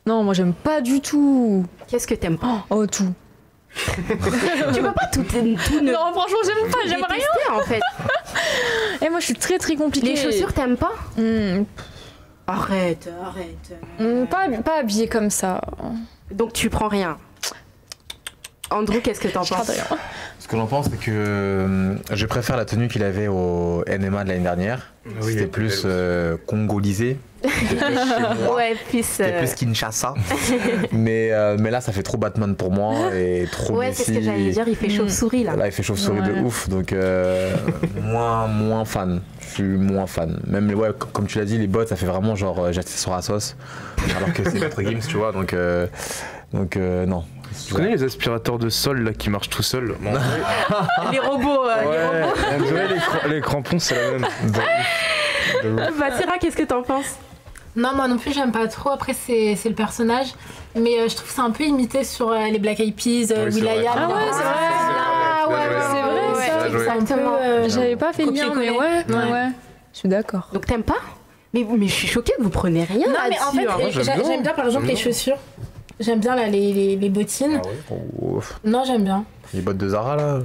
Non, moi j'aime pas du tout. Qu'est-ce que t'aimes pas? Oh, tout. Tu peux pas tout Non, franchement, j'aime rien en fait. Et moi je suis très très compliquée. Les chaussures, t'aimes pas? Arrête. Pas habillée comme ça. Donc tu prends rien. Andrew, qu'est-ce que t'en penses? Ce que j'en pense, c'est que je préfère la tenue qu'il avait au NMA de l'année dernière. Oui, c'était plus congolisé. C'était plus Kinshasa. mais là, ça fait trop Batman pour moi et trop Messi. C'est ce que j'allais dire, il fait chauve-souris là. Là, il fait chauve-souris de ouf, donc moins fan. Je suis moins fan. Même, comme tu l'as dit, les bottes, ça fait vraiment genre j'ai acheté sur Asos, alors que c'est Maître Gims, tu vois, donc non. Tu connais les aspirateurs de sol là qui marchent tout seuls? Les robots. On dirait les crampons, c'est la même. Basira, qu'est-ce que t'en penses? Non, moi non plus, j'aime pas trop. Après, c'est le personnage. Mais je trouve que c'est un peu imité sur les Black Eyed Peas, Will.i.am. Ah ouais, c'est vrai. C'est exactement. J'avais pas fait le lien, mais ouais. Je suis d'accord. Donc t'aimes pas? Mais je suis choquée que vous preniez rien là-dessus. Non, mais en fait, j'aime bien par exemple les chaussures. J'aime bien là, les bottines. Non, j'aime bien. Les bottes de Zara là.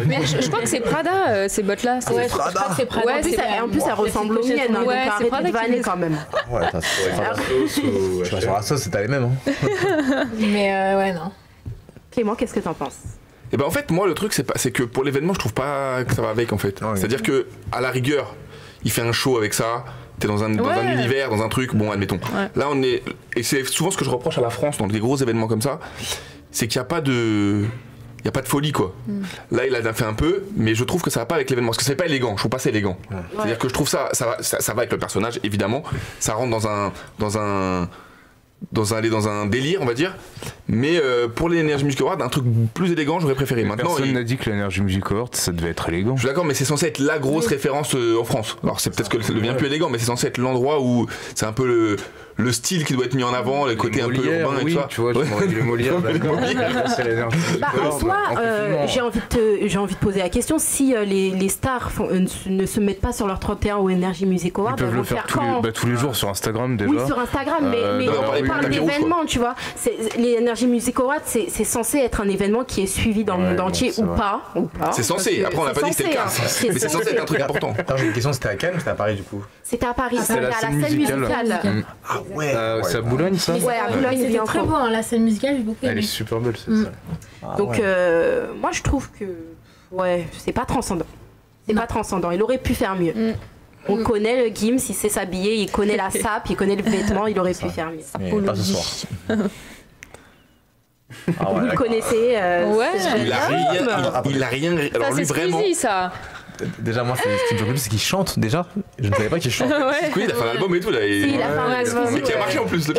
Mais je crois que c'est Prada ces bottes là. Ouais, je crois que c'est Prada. Ouais, en plus ça ressemble aux miennes. Ouais, c'est Prada qui vanner quand même. Ouais, tu vas sur la sauce, c'est pas les mêmes. Mais ouais, non. Clément, qu'est-ce que t'en penses? Et en fait, moi le truc c'est que pour l'événement, je trouve pas que ça va avec en fait. C'est-à-dire que à la rigueur, il fait un show avec ça. T'es dans un univers, dans un truc, bon, admettons. Ouais. Là, on est. Et c'est souvent ce que je reproche à la France dans des gros événements comme ça, c'est qu'il n'y a pas de il y a pas de folie quoi. Là il a fait un peu, mais je trouve que ça va pas avec l'événement parce que c'est pas élégant. Je trouve pas ça élégant. C'est-à-dire que je trouve ça va avec le personnage évidemment. Ça rentre dans un délire on va dire. Mais pour les Energy Music Awards, un truc plus élégant, j'aurais préféré. Maintenant, personne n'a dit que l'Energy Music Awards, ça devait être élégant. Je suis d'accord, mais c'est censé être la grosse référence en France. Alors c'est peut-être que ça devient plus élégant, mais c'est censé être l'endroit où c'est un peu le style qui doit être mis en avant, le côté un peu urbain et tout ça. Tu vois, tu m'aurais dit le Molière, d'accord. C'est l'Energy Music Awards. En soi, j'ai envie de poser la question, si les stars ne se mettent pas sur leur 31 au Energy Music Awards, ils peuvent le faire tous les jours sur Instagram déjà. Oui, sur Instagram, mais on parle d'événements, tu vois. Les Energy Music Awards, c'est censé être un événement qui est suivi dans le monde entier ou pas. C'est censé, après on n'a pas dit que c'était le cas. Mais c'est censé être un truc important. Attends, j'ai une question, c'était à Cannes ou c'était à Paris du coup? C'était à Paris, c'était à la scène musicale. Ah ouais. C'est à Boulogne ça? Ouais, à Boulogne, c'était très beau, la scène musicale, j'ai beaucoup aimé. Elle est super belle, c'est ça. Donc moi je trouve que c'est pas transcendant. C'est pas transcendant, il aurait pu faire mieux. On connaît le Gims, il sait s'habiller, il connaît la sape, il connaît le vêtement, il aurait pu faire mieux. Mais pas ce soir. Vous le connaissez. Il a rien. Alors lui vraiment. C'est ça. Déjà moi, ce qui me surprend c'est qu'il chante déjà. Je ne savais pas qu'il chante. Oui, il a fait un album et tout là. Il a fait un album. Et qui a marché en plus.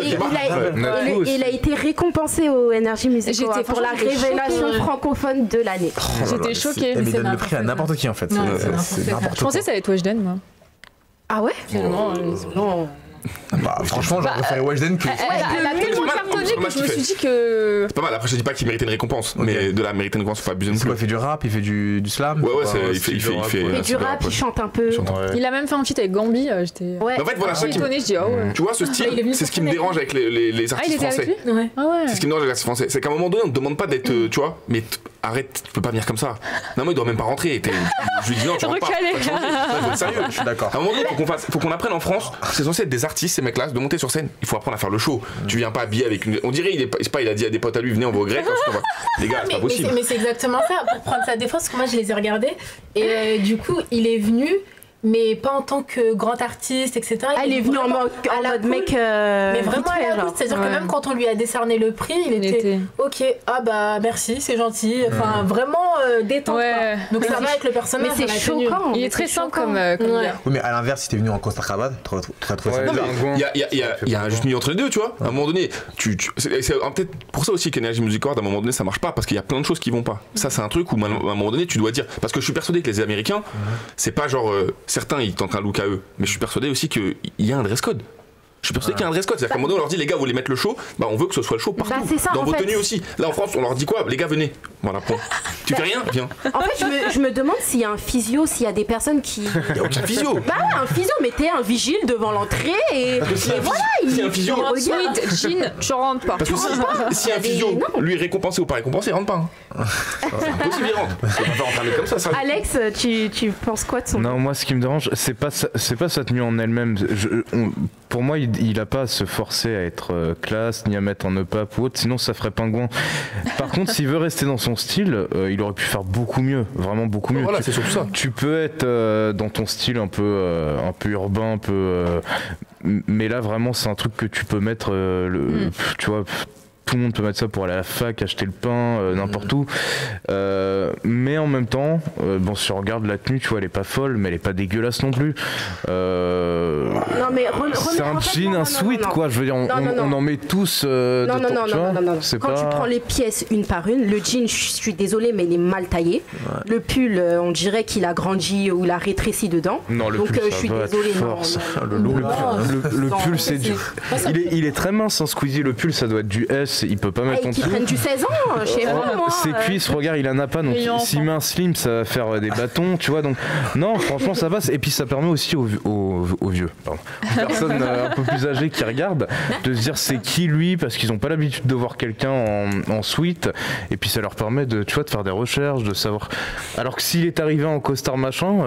Il a été récompensé au Energy Music Awards pour la révélation francophone de l'année. J'étais choquée. Mais il donne le prix à n'importe qui en fait. C'est n'importe quoi. Je pensais que ça allait être Weshden moi. Ah ouais? Non. Bah, franchement, j'aurais préféré Weshden que. Elle a tellement cartonné que je me suis dit que. C'est pas mal, après je dis pas qu'il méritait une récompense, mais de la mériter une récompense, faut pas abuser non plus. Il fait du rap, il fait du slam. Ouais, il fait du rap, il chante un peu. Il a même fait un feat avec Gambi, j'étais. Ouais. En fait, voilà, ça qui étonnée, je dis ah ouais. Tu vois, ce style, c'est ce qui me dérange avec les artistes français. C'est ce qui me dérange avec les artistes français. C'est qu'à un moment donné, on te demande pas d'être, tu vois, mais arrête, tu peux pas venir comme ça. Non, moi, il doit même pas rentrer. Je lui dis non, tu rentres pas. Faut être sérieux. Je suis d'accord. À un moment donné, faut qu'on apprenne en France. C'est censé être des artistes, ces mecs-là, de monter sur scène. Il faut apprendre à faire le show. Tu viens pas habillé avec une. On dirait, il a dit à des potes à lui, venez, on va au grec. Les gars, c'est pas possible. Mais c'est exactement ça. Pour prendre sa défense, parce que moi, je les ai regardés. Et du coup, il est venu. Mais pas en tant que grand artiste, etc. Il est venu en mode mec. Mais vraiment à la cool. C'est-à-dire que même quand on lui a décerné le prix, il était ok, ah bah merci, c'est gentil. Enfin, vraiment détente. Ouais. Donc ça va avec le personnage. Mais c'est choquant. Il est très simple comme gars. Oui, mais à l'inverse, si t'es venu en costard cravate, t'aurais trouvé ça. Il y a un juste milieu entre les deux, tu vois. À un moment donné, c'est peut-être pour ça aussi qu'Energy Music Awards, à un moment donné, ça marche pas, parce qu'il y a plein de choses qui vont pas. Ça, c'est un truc où à un moment donné, tu dois dire. Parce que je suis persuadé que les Américains, c'est pas genre. Certains ils tentent un look à eux, mais je suis persuadé aussi qu'il y a un dress code. Je suis persuadé qu'il y a un dress code. C'est-à-dire qu'à un moment donné, on leur dit les gars, vous voulez mettre le show, bah on veut que ce soit le show partout. Ça, dans vos tenues aussi. Là en France, on leur dit quoi? Les gars, venez. Voilà, point. Tu fais rien? Viens. En fait, je me demande s'il y a un physio, s'il y a des personnes qui. Il n'y a aucun physio. Bah, un physio, mettez un vigile devant l'entrée et voilà. Si un physio. Ensuite, Jean, tu rentres pas. Parce que si un physio, lui, récompensé ou pas récompensé, il rentre pas. C'est impossible, il rentre. C'est pas enfermé comme ça. Alex, tu penses quoi de son. Non, moi, ce qui me dérange, c'est pas sa tenue en elle-même. Pour moi, il a pas à se forcer à être classe, ni à mettre un up ou autre, sinon ça ferait pingouin. Par contre, s'il veut rester dans son style, il aurait pu faire beaucoup mieux, vraiment beaucoup mieux. Voilà, c'est surtout ça. Tu peux être dans ton style un peu urbain, un peu. Mais là, vraiment, c'est un truc que tu peux mettre, tu vois. Tout le monde peut mettre ça pour aller à la fac, acheter le pain, n'importe où. Mais en même temps, bon, si on regarde la tenue, tu vois, elle est pas folle, mais elle est pas dégueulasse non plus. Non, mais c'est un jean, un sweat, quoi. Je veux dire, on en met tous. Non. Quand tu prends les pièces une par une, le jean, je suis désolée, mais il est mal taillé. Ouais. Le pull, on dirait qu'il a grandi ou il a rétréci dedans. Non, le pull, je suis désolée. Le pull, c'est du. Il est très mince, hein, Squeezie. Le pull, ça doit être du S. Il peut pas mettre en dessous. Qui prennent du 16 ans chez moi. Ses cuisses, regarde, il en a pas, donc s'il met un slim, ça va faire des bâtons, tu vois. Donc non, franchement, ça passe. Et puis ça permet aussi aux vieux, aux personnes un peu plus âgées qui regardent, de se dire c'est qui lui, parce qu'ils ont pas l'habitude de voir quelqu'un en suite. Et puis ça leur permet de, tu vois, de faire des recherches, de savoir. Alors que s'il est arrivé en costard machin,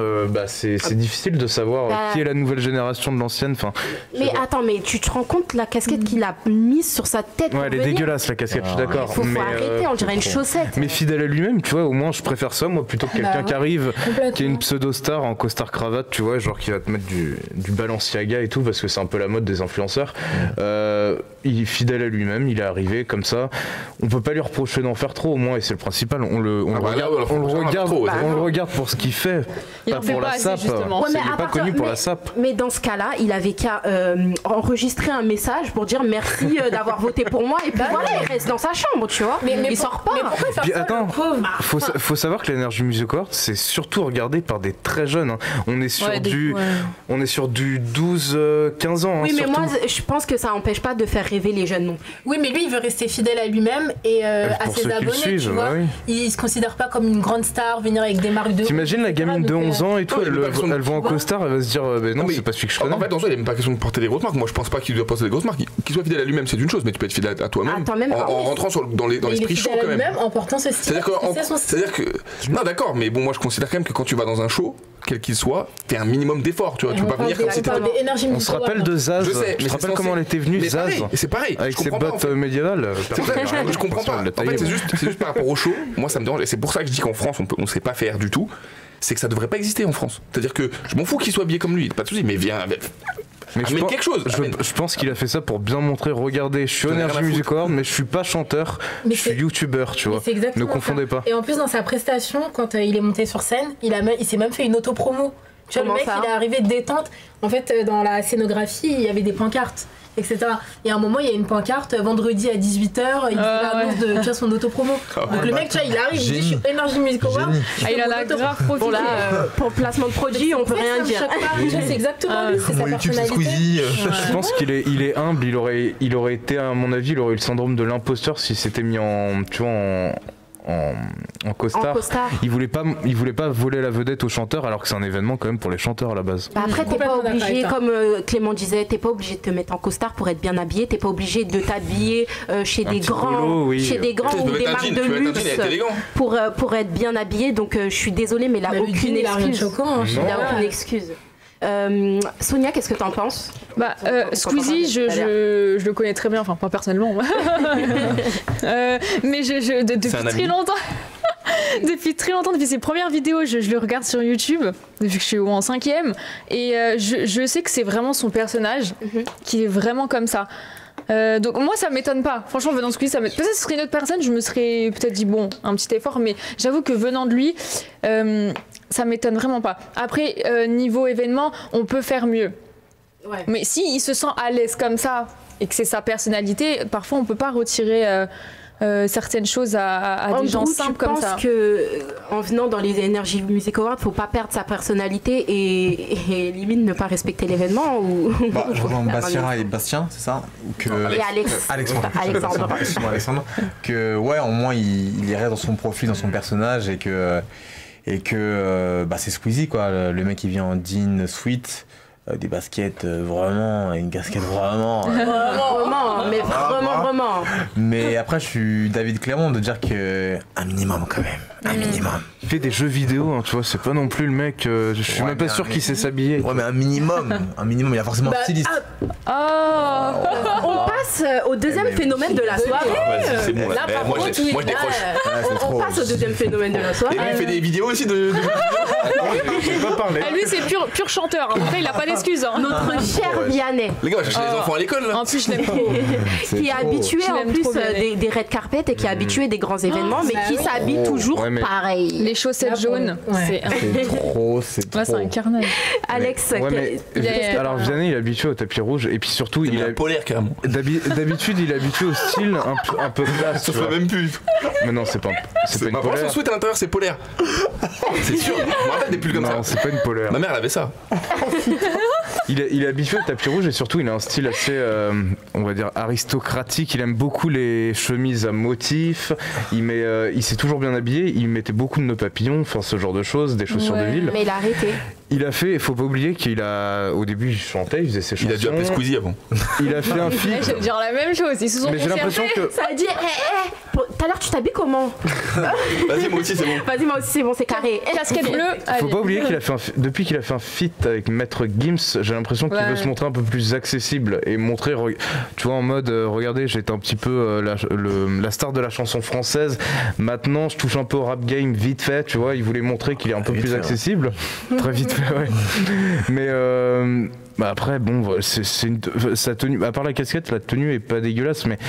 c'est difficile de savoir qui est la nouvelle génération de l'ancienne. Enfin. Mais attends, mais tu te rends compte la casquette qu'il a mise sur sa tête? Ouais, elle est dégueulasse la casquette, je suis d'accord. Faut arrêter, on dirait une chaussette. Mais fidèle à lui-même, tu vois, au moins je préfère ça, moi, plutôt que quelqu'un qui arrive, qui est une pseudo-star en costard cravate, tu vois, genre qui va te mettre du Balenciaga et tout, parce que c'est un peu la mode des influenceurs. il est fidèle à lui-même, il est arrivé comme ça. On peut pas lui reprocher d'en faire trop au moins, et c'est le principal. On le regarde pour ce qu'il fait, pas pour la SAP. Il n'est pas connu pour la SAP. Mais dans ce cas-là, il avait qu'à enregistrer un message pour dire merci d'avoir voté pour moi, et puis voilà, il reste dans sa chambre, tu vois. Mais il sort pas. Puis attends, faut savoir que l'Energy Music Award, c'est surtout regardé par des très jeunes. Hein. On est sur du 12-15 ans. Oui, hein, mais surtout. moi, je pense que ça n'empêche pas de faire rêver les jeunes non. Oui, mais lui, il veut rester fidèle à lui-même et à ses abonnés, tu vois. Il se considère pas comme une grande star, venir avec des marques de... T'imagines la gamine de 11 ans et tout, elle va en costard, elle va se dire non, c'est pas celui que je connais. En fait, en soi, il n'est même pas question de porter des grosses marques. Moi, je pense pas qu'il doit porter des grosses marques. Qu'il soit fidèle à lui-même, c'est une chose, mais tu peux être fidèle à toi-même en rentrant dans l'esprit chaud quand même. En portant ce style. C'est-à-dire que... Non, d'accord, mais bon, moi, je considère quand même que quand tu vas dans un show, quel qu'il soit, t'es un minimum d'effort, tu vois. Tu peux pas venir comme si t'étais... On se rappelle de Zaz. Je me rappelle comment elle était venue, Zaz. C'est pareil. Avec ses bottes médiévales. Je comprends pas. En fait, c'est juste par rapport au show. Moi, ça me dérange. Et c'est pour ça que je dis qu'en France, on sait pas faire du tout. C'est que ça devrait pas exister en France. C'est-à-dire que je m'en fous qu'il soit habillé comme lui, pas de soucis, mais viens. Mais quelque chose. Je pense qu'il a fait ça pour bien montrer, regardez, je suis Energy Music Award, mais je suis pas chanteur, je suis youtubeur, tu vois. Ne confondez pas. Et en plus, dans sa prestation, quand il est monté sur scène, il s'est même fait une auto-promo. Tu vois, le mec, il est arrivé de détente. En fait, dans la scénographie, il y avait des pancartes, etc. Et à un moment, il y a une pancarte, vendredi à 18h, il fait l'annonce de faire son auto-promo. Donc le mec, tu vois, il arrive, il dit, je suis Energy Music Award. Il en a grave profité. Pour placement de produit, on peut rien dire. C'est exactement lui, c'est sa personnalité. Je pense qu'il est humble, il aurait été, à mon avis, il aurait eu le syndrome de l'imposteur s'il s'était mis en costard. Il voulait pas voler la vedette aux chanteurs, alors que c'est un événement quand même pour les chanteurs à la base. Après, t'es pas obligé, comme Clément disait, t'es pas obligé de te mettre en costard pour être bien habillé, t'es pas obligé de t'habiller chez des grands ou des marques de luxe pour être bien habillé. Donc je suis désolée, mais là aucune excuse. Sonia, qu'est-ce que t'en penses? Squeezie, je le connais très bien, enfin pas personnellement, mais depuis très longtemps, depuis ses premières vidéos, je le regarde sur YouTube, depuis que je suis en 5e, et je sais que c'est vraiment son personnage qui est vraiment comme ça. Donc moi ça m'étonne pas, franchement venant de Squeezie, peut-être que ce serait une autre personne, je me serais peut-être dit bon, un petit effort, mais j'avoue que venant de lui, ça m'étonne vraiment pas. Après, niveau événement, on peut faire mieux. Ouais. Mais s'il se sent à l'aise comme ça et que c'est sa personnalité, parfois on peut pas retirer certaines choses à des gens simples comme ça. Je pense qu'en venant dans les Energy Music Awards, faut pas perdre sa personnalité et limite ne pas respecter l'événement ou. Je rejoins Bastien, c'est ça? Alexandre. Que ouais, au moins il irait dans son profil, dans son personnage et que c'est Squeezie quoi. Le mec qui vient en jean sweat. Des baskets vraiment, une casquette vraiment. Vraiment. Mais après, je suis David Clermont de dire que un minimum quand même. Un minimum. Il fait des jeux vidéo, hein, tu vois, c'est pas non plus le mec. Je suis même pas sûr qu'il sait s'habiller. Ouais, mais un minimum, il y a forcément un styliste. On passe au deuxième phénomène de la soirée. C'est bon, là, moi je décroche. On passe au deuxième phénomène de la soirée. Et lui, il fait des vidéos aussi de. Je vais pas parler. Lui, c'est pur chanteur. Après, il a pas d'excuses. Notre cher Vianney. Les gars, chercher les enfants à l'école. En plus, je l'aime trop. Qui est habitué en plus des red carpet et qui est habitué des grands événements, mais qui s'habille toujours pareil. Les chaussettes jaunes, c'est trop. C'est un carnage. Alex, alors Vianney, il est habitué au tapis rouge et puis surtout, il est polaire carrément. D'habitude, il est habitué au style un peu classe. Ça se fait même plus. Mais non, c'est pas une polaire. Son sweat à l'intérieur, c'est polaire. C'est sûr. Je me rappelle des pulls comme ça. Non, c'est pas une polaire. Ma mère, elle avait ça. Il est habitué au tapis rouge et surtout il a un style assez, on va dire, aristocratique. Il aime beaucoup les chemises à motifs. Il s'est toujours bien habillé. Il mettait beaucoup de nœuds papillons, enfin ce genre de choses, des chaussures de ville. Mais il a arrêté. Il a fait, il faut pas oublier au début il chantait, il faisait ses chansons. Il a dû appeler Squeezie avant. Il a fait un feat. Je vais dire la même chose, ils se sont mais j'ai l'impression que ça a dit tout à l'heure, tu t'habilles comment? Vas-y, moi aussi, c'est bon. Vas-y, moi aussi, c'est bon, c'est carré. Casquette bleue. Faut pas oublier depuis qu'il a fait un feat avec Maître Gims, j'ai l'impression qu'il veut se montrer un peu plus accessible et montrer, tu vois, en mode, regardez, j'étais un petit peu la star de la chanson française. Maintenant, je touche un peu au rap game vite fait, tu vois. Il voulait montrer qu'il est un peu plus accessible. Très vite fait, ouais. Mais après, bon, sa tenue, à part la casquette, la tenue est pas dégueulasse, mais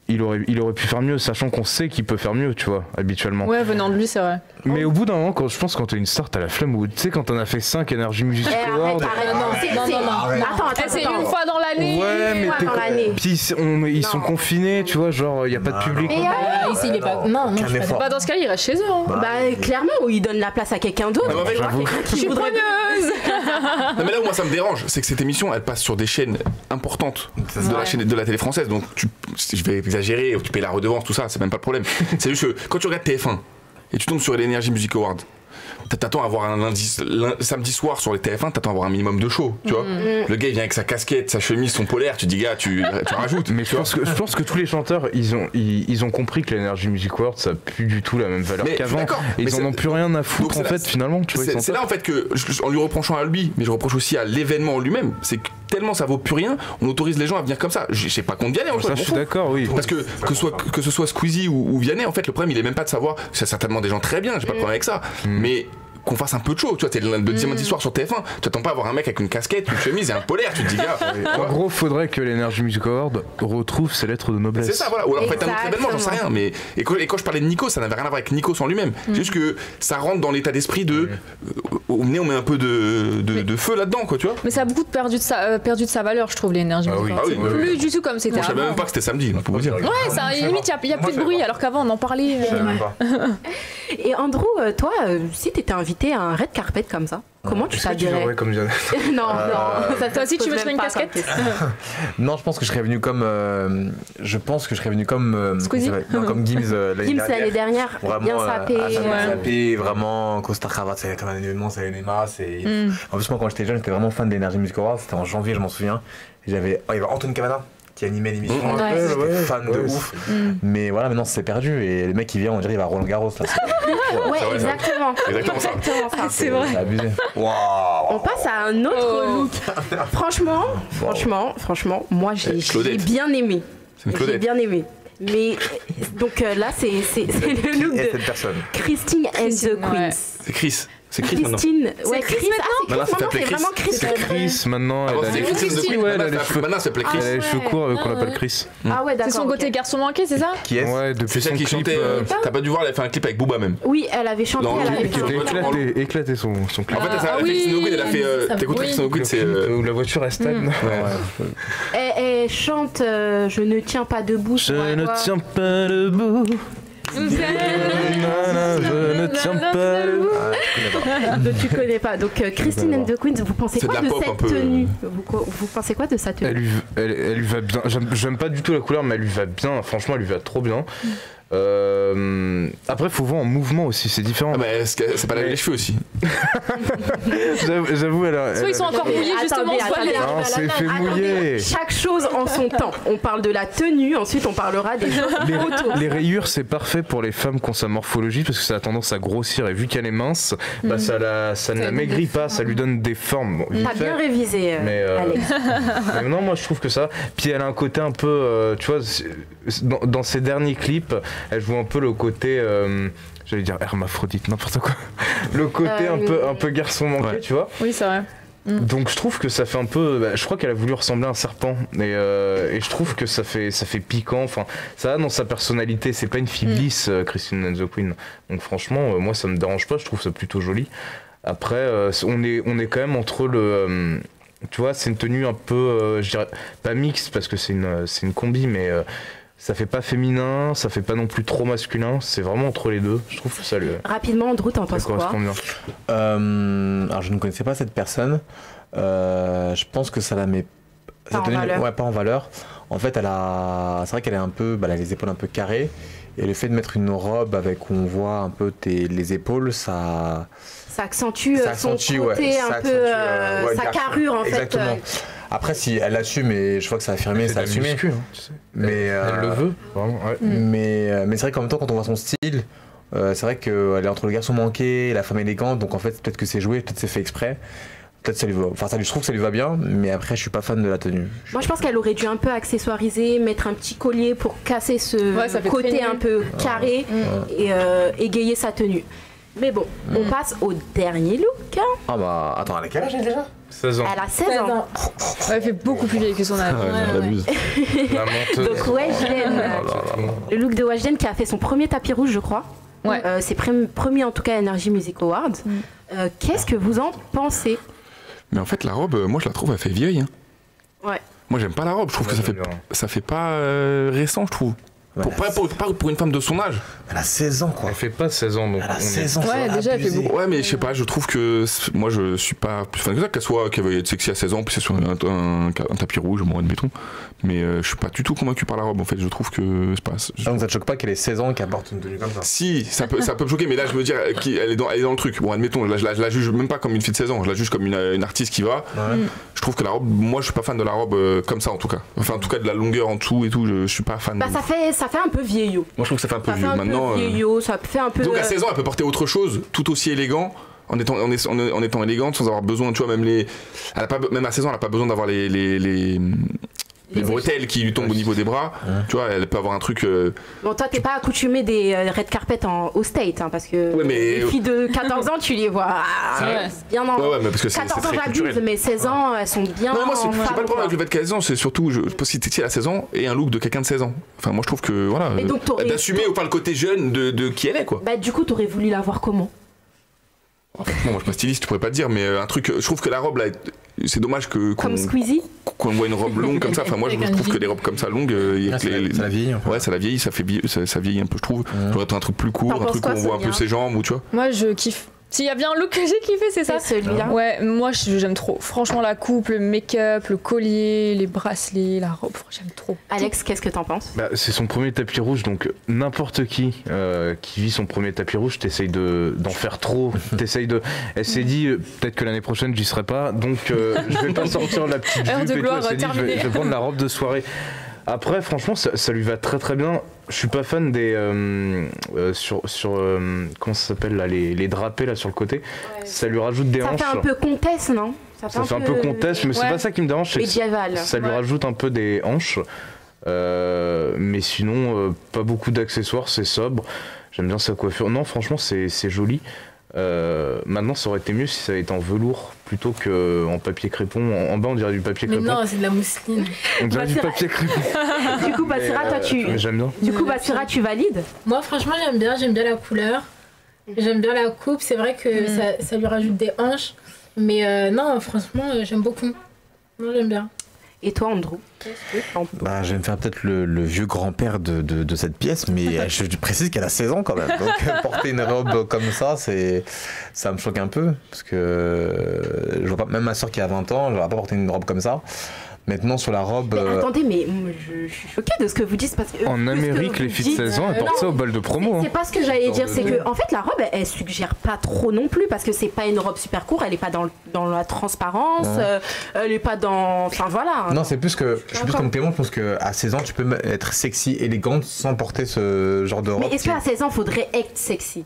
il aurait pu faire mieux, sachant qu'on sait qu'il peut faire mieux, tu vois, habituellement. Ouais, venant de lui, c'est vrai. Mais au bout d'un moment, je pense que quand t'es une star, t'as la flemme. Tu sais, quand t'en as fait 5 Energy Music Awards. Attends, c'est une fois dans l'année. Ouais, mais puis ils sont confinés, tu vois, genre, il y a pas de public. Ici, il est pas. Non, je sais pas. Dans ce cas, il reste chez eux. Bah, clairement, ou il donne la place à quelqu'un d'autre. Je suis preneuse. Non, mais là où moi ça me dérange, c'est que cette émission, elle passe sur des chaînes importantes de la télé française. Donc, je vais exagérer, tu payes la redevance, tout ça, c'est même pas le problème. C'est juste que quand tu regardes TF1 et tu tombes sur les Energy Music Awards, t'attends à avoir un samedi soir sur les TF1, t'attends à avoir un minimum de show, tu vois. Le gars il vient avec sa casquette, sa chemise, son polaire, tu dis gars, tu rajoutes. Mais je pense que tous les chanteurs, ils ont compris que l'Energy Music Awards ça a plus du tout la même valeur qu'avant. Et ils en ont plus rien à foutre en fait finalement. C'est là en fait que, en lui reprochant à lui, mais je reproche aussi à l'événement en lui-même, c'est que tellement ça vaut plus rien, on autorise les gens à venir comme ça. Je sais pas contre Vianney en fait. Ça je suis d'accord, oui. Parce que ce soit Squeezie ou Vianney, en fait le problème il est même pas de savoir, c'est certainement des gens très bien, j'ai pas de problème avec ça, mais qu'on fasse un peu de show, tu vois, t'es le dimanche soir sur TF1, tu t'attends pas à voir un mec avec une casquette, une chemise et un polaire, tu te dis gars. En gros, faudrait que l'Energy Music Award retrouve ses lettres de noblesse. C'est ça, voilà, ou alors faites un autre événement, j'en sais rien, mais et quand je parlais de Nikos, ça n'avait rien à voir avec Nikos en lui-même, c'est juste que ça rentre dans l'état d'esprit de on met un peu de feu là-dedans, quoi, tu vois. Mais ça a beaucoup perdu de sa valeur, je trouve, l'Energy Music Award. C'est plus du tout comme c'était avant. Je savais même pas que c'était samedi, pour vous dire. Ouais, ça, limite, il y a plus de bruit, alors qu'avant on en parlait. Et Andrew, toi, si t'étais invité à un red carpet comme ça, comment tu t'habillerais? Non, toi aussi tu mettrais une casquette? Non, je pense que je serais venu comme Squeezie, comme Gims l'année dernière, bien sapé, vraiment costard cravate, c'est comme un événement, c'est l'ENEMA, c'est. En plus moi quand j'étais jeune, j'étais vraiment fan d'Energy Music Awards, c'était en janvier, je m'en souviens. Il y avait Anthony Cavana qui animait l'émission, j'étais fan de ouf. Mais voilà, maintenant c'est perdu et le mec qui vient, on dirait il va à Roland Garros là. Ouais, exactement ça. C'est vrai. C'est abusé. On passe à un autre look. Franchement, moi j'ai bien aimé. J'ai bien aimé. Mais donc là, c'est le look de Christine and the Queens. C'est Chris. C'est Chris maintenant. Ouais, Chris maintenant. Ça s'appelle Chris. C'est Chris maintenant. Maintenant, ça s'appelle Chris. Elle a les cheveux courts qu'on appelle Chris. Ah ouais, d'accord. C'est son côté garçon manqué, c'est ça? Qui est? Ouais, depuis c'est celle qui chantait. T'as pas dû voir, elle a fait un clip avec Booba même. Oui, elle avait chanté. Qui était éclaté son clip. En fait, elle a fait. T'écoutes Christine O'Quinn, c'est. Où la voiture est stagne. Elle chante Je ne tiens pas debout. Je ne tiens pas debout. Je ne tiens pas. Tu connais pas. Donc Christine and the Queens, vous pensez quoi de cette tenue? Vous pensez quoi de sa tenue? Elle lui va bien. J'aime pas du tout la couleur, mais elle lui va bien. Franchement, elle lui va trop bien. Après, faut voir en mouvement aussi, c'est différent. Ah bah, c'est pas laver les cheveux aussi. J'avoue, soit ils sont encore mouillés justement, soit les. Non, c'est fait mouiller. Chaque chose en son temps. On parle de la tenue, ensuite on parlera des choses autour. Les rayures, c'est parfait pour les femmes qui ont sa morphologie parce que ça a tendance à grossir et vu qu'elle est mince, bah ça ne la maigrit pas, ça lui donne des formes. Bon, t'as bien révisé, Alex. Mais non, moi je trouve que ça. Puis elle a un côté un peu, tu vois, dans ses derniers clips. Elle joue un peu le côté, j'allais dire hermaphrodite, n'importe quoi. Le côté un peu garçon manqué, tu vois. Oui, c'est vrai. Donc je trouve que ça fait un peu, je crois qu'elle a voulu ressembler à un serpent et je trouve que ça fait piquant. Enfin, ça va dans sa personnalité. C'est pas une fille lisse, Christine and the Queen. Donc franchement, moi ça me dérange pas. Je trouve ça plutôt joli. Après, on est quand même entre le, tu vois, c'est une tenue un peu, je dirais pas mixte parce que c'est une combi, mais ça fait pas féminin, ça fait pas non plus trop masculin, c'est vraiment entre les deux. Je trouve que ça lui. Rapidement, Andrew, t'en penses quoi? Alors je ne connaissais pas cette personne. Je pense que ça la met pas en valeur. Ouais, pas en valeur. En fait, c'est vrai qu'elle est un peu, elle a les épaules un peu carrées. Et le fait de mettre une robe avec où on voit un peu les épaules, ça accentue son côté un peu, sa carrure en exactement. fait. Après, si elle l'assume, et je vois que c'est affirmé, c'est assumé. Tu sais. Mais elle le veut, vraiment. Ouais. Mais c'est vrai qu'en même temps, quand on voit son style, c'est vrai qu'elle est entre le garçon manqué et la femme élégante, donc en fait, peut-être que c'est joué, peut-être c'est fait exprès. Peut-être ça lui va. Enfin, je trouve que ça lui va bien, mais après, je suis pas fan de la tenue. Moi, je pense qu'elle aurait dû un peu accessoiriser, mettre un petit collier pour casser ce côté un peu carré et égayer sa tenue. Mais bon, on passe au dernier look. Ah bah, attends, elle a quel âge elle déjà 16 ans. Elle a 16 ans. Elle fait beaucoup plus vieille que son âge. Donc Weshden, le look de Weshden qui a fait son premier tapis rouge, je crois. Ouais. C'est premier en tout cas Energy Music Awards. Qu'est-ce que vous en pensez? Mais en fait, la robe, moi je la trouve, elle fait vieille. Hein. Ouais. Moi j'aime pas la robe, je trouve que ça fait pas récent, je trouve. Pour une femme de son âge. Elle a 16 ans quoi. Elle fait pas 16 ans donc. Elle a 16 ans. Ouais, déjà elle fait beaucoup. Ouais, mais je sais pas, je trouve que moi je suis pas plus fan que ça, qu'elle veuille être sexy à 16 ans, puis c'est sur un tapis rouge, moi admettons. Mais je suis pas du tout convaincu par la robe en fait, je trouve que c'est pas. Donc ça te choque pas qu'elle ait 16 ans et qu'elle porte une tenue comme ça? Si, ça peut me choquer, mais là je veux dire, elle est dans le truc. Bon, admettons, là, je la juge même pas comme une fille de 16 ans, je la juge comme une artiste qui va. Ouais. Je trouve que la robe, moi je suis pas fan de la robe comme ça en tout cas. Enfin, en tout cas de la longueur en dessous et tout, je suis pas fan. Bah, ça fait un peu vieillot. Moi je trouve que ça fait un peu vieux maintenant. Ça fait un peu. Donc à 16 ans, elle peut porter autre chose, tout aussi élégant, en étant élégante, sans avoir besoin, tu vois, même à 16 ans, elle n'a pas besoin d'avoir les bretelles qui lui tombent au niveau des bras. Tu vois, elle peut avoir un truc. Bon, toi, t'es pas accoutumé des red carpet au State, hein, parce que les filles de 14 ans, tu les vois bien en. Ouais, mais parce que 14 ans, j'abuse, mais 16 ans, elles sont bien. Non, moi, c'est pas le problème avec le fait de 15 ans, c'est surtout, si elle a 16 ans et un look de quelqu'un de 16 ans. Enfin, moi, je trouve que, voilà, d'assumer ou pas le côté jeune de qui elle est, quoi. Bah, du coup, t'aurais voulu la voir comment? Bon, moi je suis pas styliste, je pourrais pas te dire, mais un truc, je trouve que la robe là, c'est dommage comme Squeezie, qu'on voit une robe longue comme ça. Enfin, moi je trouve que les robes comme ça longues, ça la vieillit. Ouais, ça la vieillit, ça vieillit un peu, je trouve. J'aurais un truc plus court, un truc où on voit un peu ses jambes ou tu vois. Moi je kiffe. S'il y a bien un look que j'ai kiffé, c'est ça. Celui-là. Ouais, moi j'aime trop. Franchement, la coupe, le make-up, le collier, les bracelets, la robe, j'aime trop. Alex, qu'est-ce que t'en penses? C'est son premier tapis rouge, donc n'importe qui vit son premier tapis rouge, t'essayes d'en faire trop. Elle s'est dit, peut-être que l'année prochaine j'y serai pas, donc je vais pas sortir la petite jupe et tout. Elle s'est dit, je vais prendre la robe de soirée. Après, franchement, ça lui va très très bien. Je suis pas fan des comment ça s'appelle là, les drapés là sur le côté. Ouais. Ça lui rajoute des hanches. Ça fait un peu comtesse, non? Ça fait un peu comtesse, mais c'est pas ça qui me dérange. Ça lui rajoute un peu des hanches. Mais sinon, pas beaucoup d'accessoires, c'est sobre. J'aime bien sa coiffure. Non, franchement, c'est joli. Maintenant, ça aurait été mieux si ça avait été en velours plutôt qu'en papier crépon. En bas, on dirait du papier crépon. Mais non, c'est de la mousseline. On dirait du papier crépon. Du coup, Basira, j'aime bien. Du coup, Basira, tu valides? Moi, franchement, j'aime bien la couleur. J'aime bien la coupe. C'est vrai que ça lui rajoute des hanches. Mais non, franchement, j'aime beaucoup. Moi, j'aime bien. Et toi, Andrew? Je vais me faire peut-être le vieux grand-père de cette pièce, mais je précise qu'elle a 16 ans quand même. Donc porter une robe comme ça, ça me choque un peu. Parce que je vois pas, même ma soeur qui a 20 ans, elle va pas porter une robe comme ça. Maintenant, sur la robe. Mais attendez, mais je suis choquée de ce que vous dites. Parce que, en Amérique, les filles de 16 ans, elles portent ça au bol de promo. C'est pas ce que j'allais dire, c'est que en fait, la robe, elle suggère pas trop non plus, parce que c'est pas une robe super courte, elle est pas dans la transparence, elle est pas dans. Enfin voilà. Non, c'est plus que. Je suis plus comme Clément, je pense qu'à 16 ans, tu peux être sexy, élégante sans porter ce genre de robe. Mais est-ce qu'à 16 ans, il faudrait être sexy?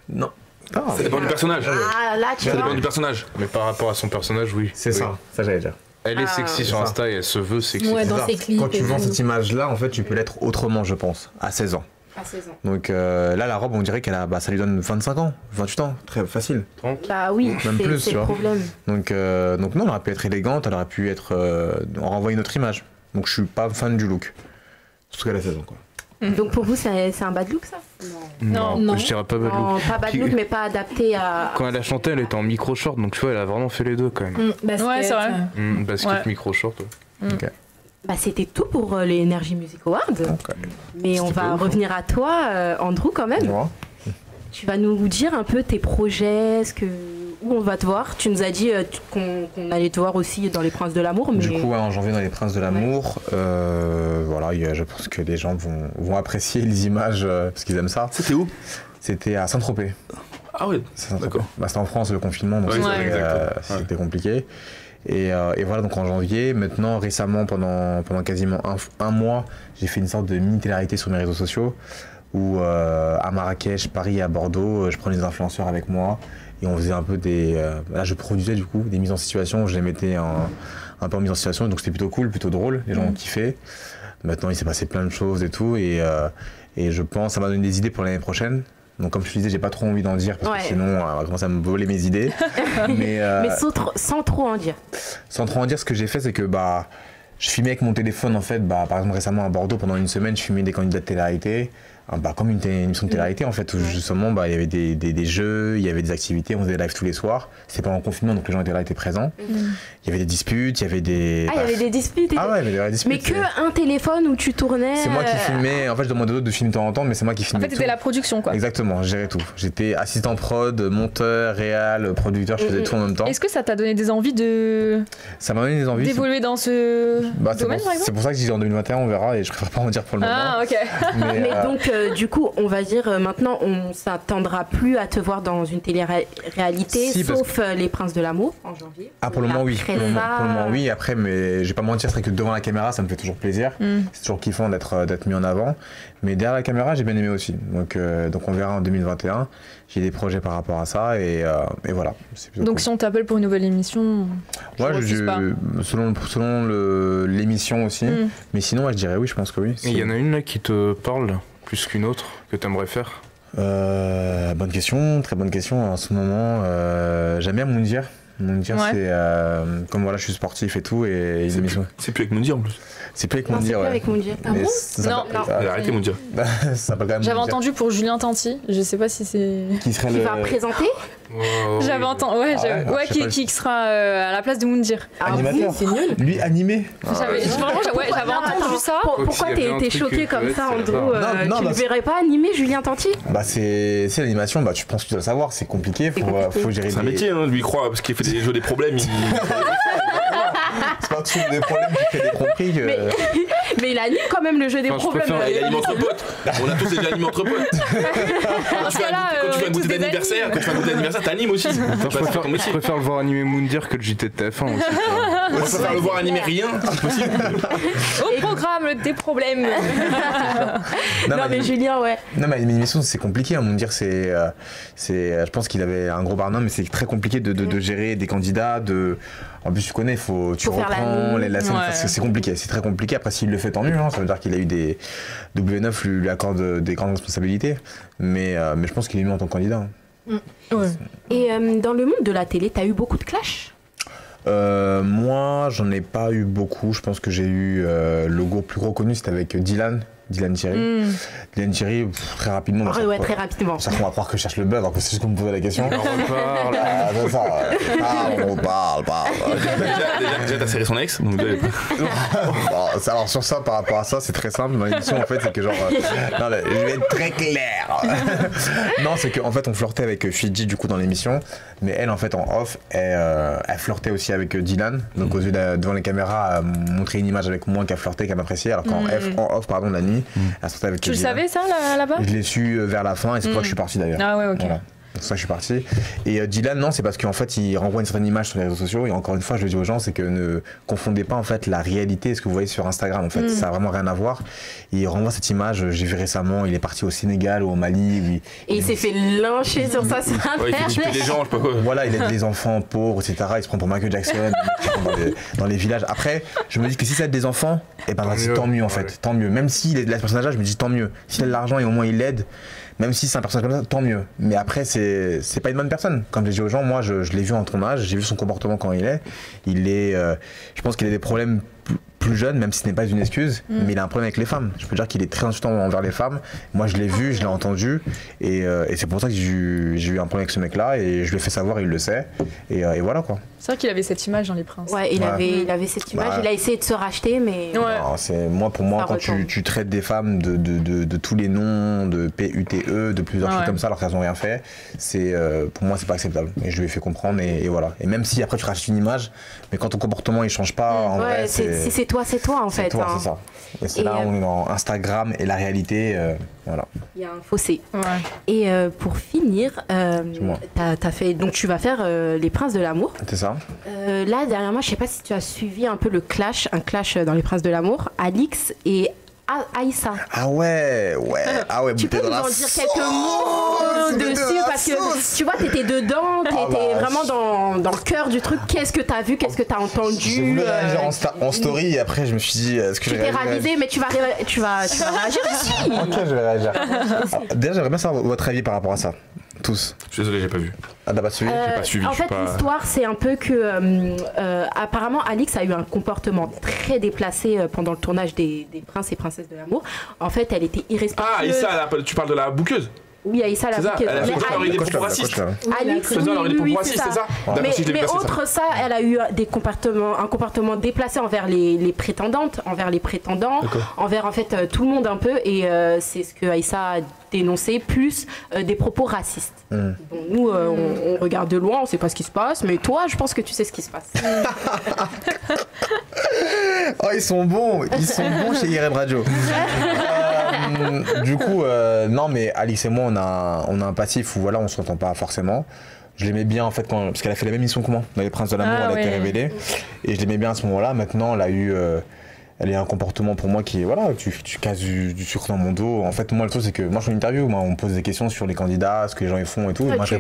Non. Ça dépend du personnage. Ah là, tu vois. Ça dépend du personnage. Mais par rapport à son personnage, oui. C'est ça j'allais dire. Elle est sexy sur Insta et elle se veut sexy. Ouais, dans ses clips. Quand tu vends cette image-là, en fait, tu peux l'être autrement, je pense, à 16 ans. À 16 ans. Donc là, la robe, on dirait qu'elle a, ça lui donne 25 ans, 28 ans, très facile. 30. Bah oui, même plus, c'est le problème. Donc non, elle aurait pu être élégante, elle aurait pu être, on renvoie une autre image. Donc je suis pas fan du look. Surtout qu'elle a 16 ans, quoi. Donc pour vous, c'est un bad look, ça? Non, je dirais pas bad look. Non, pas bad look, mais pas adapté à... Quand elle a chanté, elle était en micro-short, donc tu vois, elle a vraiment fait les deux quand même. Ouais, c'est vrai. Basket, micro-short. Okay. Bah, c'était tout pour les Energy Music Awards. Okay. Mais on va revenir à toi, Andrew, quand même. Ouais. Tu vas nous dire un peu tes projets, où on va te voir. Tu nous as dit qu'on allait te voir aussi dans Les Princes de l'Amour. Mais... Du coup, en janvier dans Les Princes de l'Amour, voilà, je pense que les gens vont apprécier les images parce qu'ils aiment ça. C'était où? C'était à Saint-Tropez. Ah oui, d'accord. C'était en France, le confinement, donc c'était compliqué. Et voilà, donc en janvier, maintenant récemment pendant quasiment un mois, j'ai fait une sorte de mini télé-réalité sur mes réseaux sociaux où à Marrakech, Paris et à Bordeaux, je prenais des influenceurs avec moi et on faisait un peu là je produisais du coup des mises en situation où je les mettais un peu en mise en situation, donc c'était plutôt cool, plutôt drôle, les gens ont kiffé. Maintenant il s'est passé plein de choses et tout et je pense ça m'a donné des idées pour l'année prochaine. Donc comme je te disais, j'ai pas trop envie d'en dire parce que sinon on va commencer à me voler mes idées. mais sans trop en dire. Sans trop en dire, ce que j'ai fait, c'est que je filmais avec mon téléphone en fait. Par exemple récemment à Bordeaux, pendant une semaine, je filmais des candidats de télé-réalité. Comme une émission de télé-réalité en fait, où justement il y avait des jeux, il y avait des activités, on faisait des lives tous les soirs. C'était pendant le confinement, donc les gens étaient présents. Il y avait des disputes, il y avait des... il y avait des disputes. Ah ouais, il y avait des vraies disputes. Mais un téléphone où tu tournais... C'est moi qui filmais, en fait je demandais aux autres de filmer de temps en temps, mais c'est moi qui filmais. En fait c'était la production quoi. Exactement, je gérais tout. J'étais assistant prod, monteur, réal, producteur, je faisais tout en même temps. Est-ce que ça t'a donné des envies de... Ça m'a donné des envies d'évoluer dans ce domaine par exemple? C'est pour ça que je dis en 2021 on verra et je préfère pas en dire pour le moment. Ah ok. Mais donc du coup on va dire maintenant on s'attendra plus à te voir dans une télé-réalité sauf Les Princes de l'amour en janvier. Ah pour le moment oui. Pour le moment oui, après mais je vais pas mentir, c'est vrai que devant la caméra ça me fait toujours plaisir. C'est toujours kiffant d'être mis en avant. Mais derrière la caméra j'ai bien aimé aussi. Donc on verra en 2021. J'ai des projets par rapport à ça et voilà. Donc cool. Si on t'appelle pour une nouvelle émission, selon l'émission aussi. Mais sinon je dirais oui, je pense que oui. Il y en a une là qui te parle plus qu'une autre que tu aimerais faire? Bonne question, très bonne question. En ce moment, j'aime bien Moundir. Moundir, c'est comme voilà, je suis sportif et tout. Et c'est plus avec Moundir en plus. C'est plus avec Moundir, ouais. Avec Moundir. Ah bon? Non. Arrêtez Moundir. J'avais entendu pour Julien Tanti, je sais pas si c'est. Qui va présenter? J'avais entendu, qui sera à la place de Moundir. Animateur. C'est nul. Lui animé. J'avais entendu ça. Pourquoi t'es choqué comme ça, Andrew? Tu ne verrais pas animer Julien Tanti? C'est l'animation, je pense que tu dois le savoir, c'est compliqué, faut gérer. C'est un métier, lui il croit, parce qu'il fait des jeux des problèmes. C'est pas que des problèmes qui fait des compris que... mais il anime quand même le jeu des problèmes. Il anime entre potes. On a tous déjà animé entre potes. Quand tu fais un goûter d'anniversaire, t'animes aussi. Je préfère le voir animer Moundir que le JT de TF1 aussi. Je préfère le voir animer rien, c'est possible. Au programme des problèmes. Non mais Julien, ouais. Non mais l'émission c'est compliqué, Moundir je pense qu'il avait un gros barnum, mais c'est très compliqué de gérer des candidats, en plus tu connais, tu reprends la scène, c'est compliqué, c'est très compliqué. Après s'il le fait tant mieux, ça veut dire qu'il a eu des W9 lui accorde des grandes responsabilités, mais je pense qu'il est mieux en tant que candidat. Ouais. Et dans le monde de la télé, t'as eu beaucoup de clash? Moi j'en ai pas eu beaucoup, je pense que j'ai eu le plus gros connu c'était avec Dylan Thierry. Dylan Thierry, très rapidement. Très rapidement. Ça, on va croire que je cherche le bug, alors que c'est juste qu'on me posait la question. On parle. Déjà, t'as serré son ex, donc alors sur ça, par rapport à ça, c'est très simple. Dans l'émission, en fait, c'est que genre. Non, mais je vais être très clair. Non, c'est qu'en fait, on flirtait avec Fidji, du coup, dans l'émission. Mais elle, en fait, en off, elle flirtait aussi avec Dylan. Donc, aux yeux devant les caméras, montrer une image avec moi qu'elle flirtait, qu'elle m'appréciait. Alors qu'en off, la nuit, elle sortait avec Tu Dylan. Le savais ça là-bas? Je l'ai su vers la fin et c'est pour ça que je suis parti d'ailleurs. Ah ouais, ok. Voilà. C'est pour ça que je suis parti. Et Dylan, non, c'est parce qu'en fait, il renvoie une certaine image sur les réseaux sociaux. Et encore une fois, je le dis aux gens, c'est que ne confondez pas en fait la réalité et ce que vous voyez sur Instagram. En fait, ça n'a vraiment rien à voir. Il renvoie cette image. J'ai vu récemment, il est parti au Sénégal ou au Mali. Et il s'est fait lyncher sur ça sur Internet. Il fait des gens, je sais pas quoi. Voilà, il aide les enfants pauvres, etc. Il se prend pour Michael Jackson dans les villages. Après, je me dis que si ça aide des enfants, c'est tant mieux en fait. Tant mieux. Même s'il aide le personnage, je me dis tant mieux. S'il a de l'argent et au moins il l'aide. Même si c'est un personnage comme ça, tant mieux. Mais après, c'est pas une bonne personne. Comme je dis aux gens, moi, je l'ai vu en ton âge, j'ai vu son comportement quand il est. Je pense qu'il a des problèmes plus jeune, même si ce n'est pas une excuse, mais il a un problème avec les femmes. Je peux dire qu'il est très insultant envers les femmes. Moi, je l'ai vu, je l'ai entendu, et c'est pour ça que j'ai eu un problème avec ce mec-là, et je lui ai fait savoir, il le sait, et voilà quoi. C'est vrai qu'il avait cette image dans Les Princes. Ouais, il avait cette image, il a essayé de se racheter, mais... Non, pour moi, quand tu traites des femmes de tous les noms, de PUTE, de plusieurs choses comme ça, alors qu'elles n'ont rien fait, pour moi, c'est pas acceptable. Et je lui ai fait comprendre, et voilà. Et même si après tu rachètes une image, mais quand ton comportement il change pas, en vrai, si c'est toi toi en fait. C'est toi, c'est ça. Et c'est là où on est dans Instagram et la réalité, voilà. Il y a un fossé. Ouais. Et pour finir, t'as fait, donc tu vas faire Les Princes de l'amour. C'est ça. Là, derrière moi, je sais pas si tu as suivi un peu un clash dans Les Princes de l'amour. Alix et Aïssa. Ah ouais. Tu peux nous en dire quelques mots dessus parce que tu vois, t'étais dedans, t'étais vraiment dans le cœur du truc. Qu'est-ce que t'as vu, qu'est-ce que t'as entendu? J'ai voulu réagir en story et après je me suis dit, est-ce que j'ai ravisé, mais tu vas réagir aussi. Ok, je vais réagir. Déjà, j'aimerais bien savoir votre avis par rapport à ça. Tous. Je suis désolé, j'ai pas vu. Ah, t'as pas suivi? J'ai pas suivi. En fait, l'histoire, c'est un peu que apparemment, Alix a eu un comportement très déplacé pendant le tournage des Princes et Princesses de l'amour. En fait, elle était irrespectueuse. Ah, Aïssa, tu parles de la bouqueuse? Oui, Aïssa, la bouqueuse. Elle a fait des propos racistes. Alix, oui, c'est ça. Mais outre ça, elle a eu un comportement déplacé envers les prétendantes, envers les prétendants, envers en fait tout le monde un peu. Et c'est ce que Aïssa a dénoncé, plus des propos racistes. Bon, nous, on regarde de loin, on sait pas ce qui se passe, mais toi, je pense que tu sais ce qui se passe. Oh, ils sont bons chez IRM Radio. Du coup, non, mais Alix et moi, on a un passif où voilà, on se entend pas forcément. Je l'aimais bien en fait parce qu'elle a fait la même mission que moi dans Les Princes de l'amour, elle a été révélée et je l'aimais bien à ce moment-là. Maintenant, elle a un comportement pour moi qui est, voilà, tu casses du sucre dans mon dos. En fait, moi, le truc, c'est que moi, je fais une interview, on me pose des questions sur les candidats, ce que les gens y font et tout. Moi, je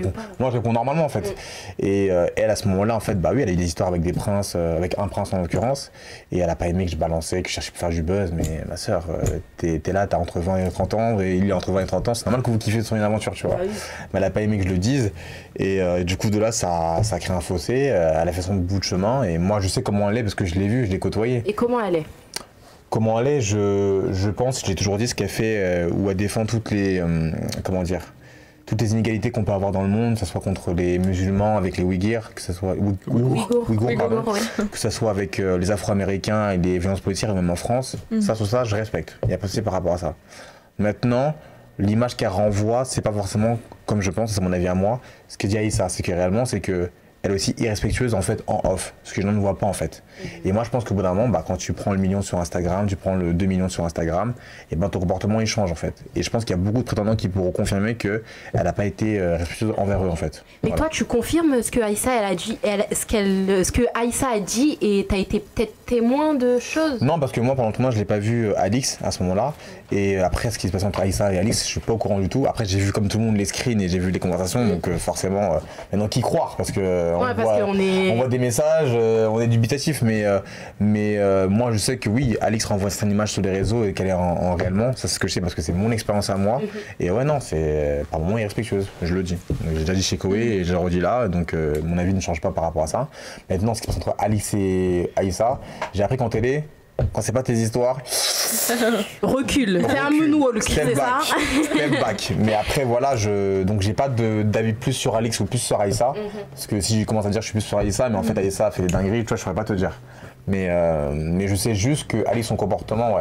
réponds normalement, en fait. Et elle, à ce moment-là, en fait, bah oui, elle a eu des histoires avec des princes, avec un prince en l'occurrence. Et elle a pas aimé que je balançais, que je cherchais pour faire du buzz. Mais ma sœur, t'es là, t'as entre 20 et 30 ans, et il est entre 20 et 30 ans. C'est normal que vous kiffez son aventure, tu vois. Mais elle a pas aimé que je le dise. Et du coup, de là, ça a créé un fossé. Elle a fait son bout de chemin. Et moi, je sais comment elle est parce que je l'ai vue, je l'ai côtoyée. Et comment elle est? Comment elle est, je pense, je l'ai toujours dit, ce qu'elle fait, où elle défend toutes les inégalités qu'on peut avoir dans le monde, que ce soit contre les musulmans avec les Ouïghirs, que ce soit que ce soit avec les Afro-Américains et les violences policières, et même en France. Ça, je respecte. Il n'y a pas de souci par rapport à ça. Maintenant, l'image qu'elle renvoie, c'est pas forcément comme je pense, c'est mon avis à moi. Ce que dit Aïssa, c'est que réellement, c'est que elle est aussi irrespectueuse en fait en off, ce que les gens ne voient pas en fait. Et moi je pense qu'au bout d'un moment, quand tu prends le million sur Instagram, tu prends le 2 millions sur Instagram, et ton comportement il change en fait. Et je pense qu'il y a beaucoup de prétendants qui pourront confirmer qu'elle n'a pas été respectueuse envers eux en fait. Mais toi tu confirmes ce que Aïssa elle a dit, ce que Aïssa a dit, et t'as été peut-être témoin de choses? Non, parce que moi pendant le tournage je l'ai pas vu Alix à ce moment-là. Et après ce qui se passe entre Aïssa et Alix, je suis pas au courant du tout. Après j'ai vu comme tout le monde les screens et j'ai vu les conversations, donc forcément maintenant qui croire, parce que on voit des messages, on est dubitatif, mais moi je sais que oui, Alix renvoie certaines images sur les réseaux et qu'elle est en réellement, ça c'est ce que je sais parce que c'est mon expérience à moi. Et ouais, non, c'est par moments irrespectueuse, je le dis. J'ai déjà dit chez Koé et je le redis là, donc mon avis ne change pas par rapport à ça. Maintenant, ce qui se passe entre Alix et Aïssa, j'ai appris qu'en télé, quand c'est pas tes histoires, recule, fais un moonwalk, c'est ça. Step back. Mais après voilà, donc j'ai pas d'avis plus sur Alix ou plus sur Aïssa, parce que si je commence à dire je suis plus sur Aïssa, mais en fait Aïssa a fait des dingueries, tu vois, je pourrais pas te dire. Mais je sais juste que Alix, son comportement,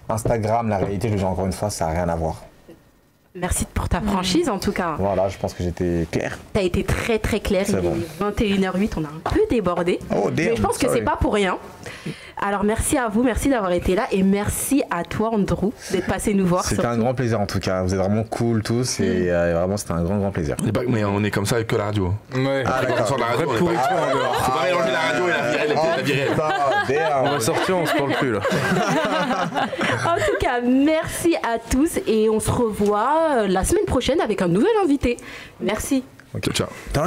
Instagram, la réalité, je le dis encore une fois, ça a rien à voir. Merci pour ta franchise en tout cas. Voilà, je pense que j'étais clair. T'as été très très clair, il est 21h08, on a un peu débordé. Mais je pense que c'est pas pour rien. Alors merci à vous, merci d'avoir été là et merci à toi Andrew d'être passé nous voir. C'était un grand plaisir en tout cas, vous êtes vraiment cool tous et vraiment c'était un grand plaisir. Mais on est comme ça avec que la radio. Ouais. Ah d'accord. Sur la radio, faut pas mélanger la radio et la vie réelle. On va sortir, on se parle plus là. En tout cas, merci à tous et on se revoit la semaine prochaine avec un nouvel invité. Merci. Ok, ciao. Ciao.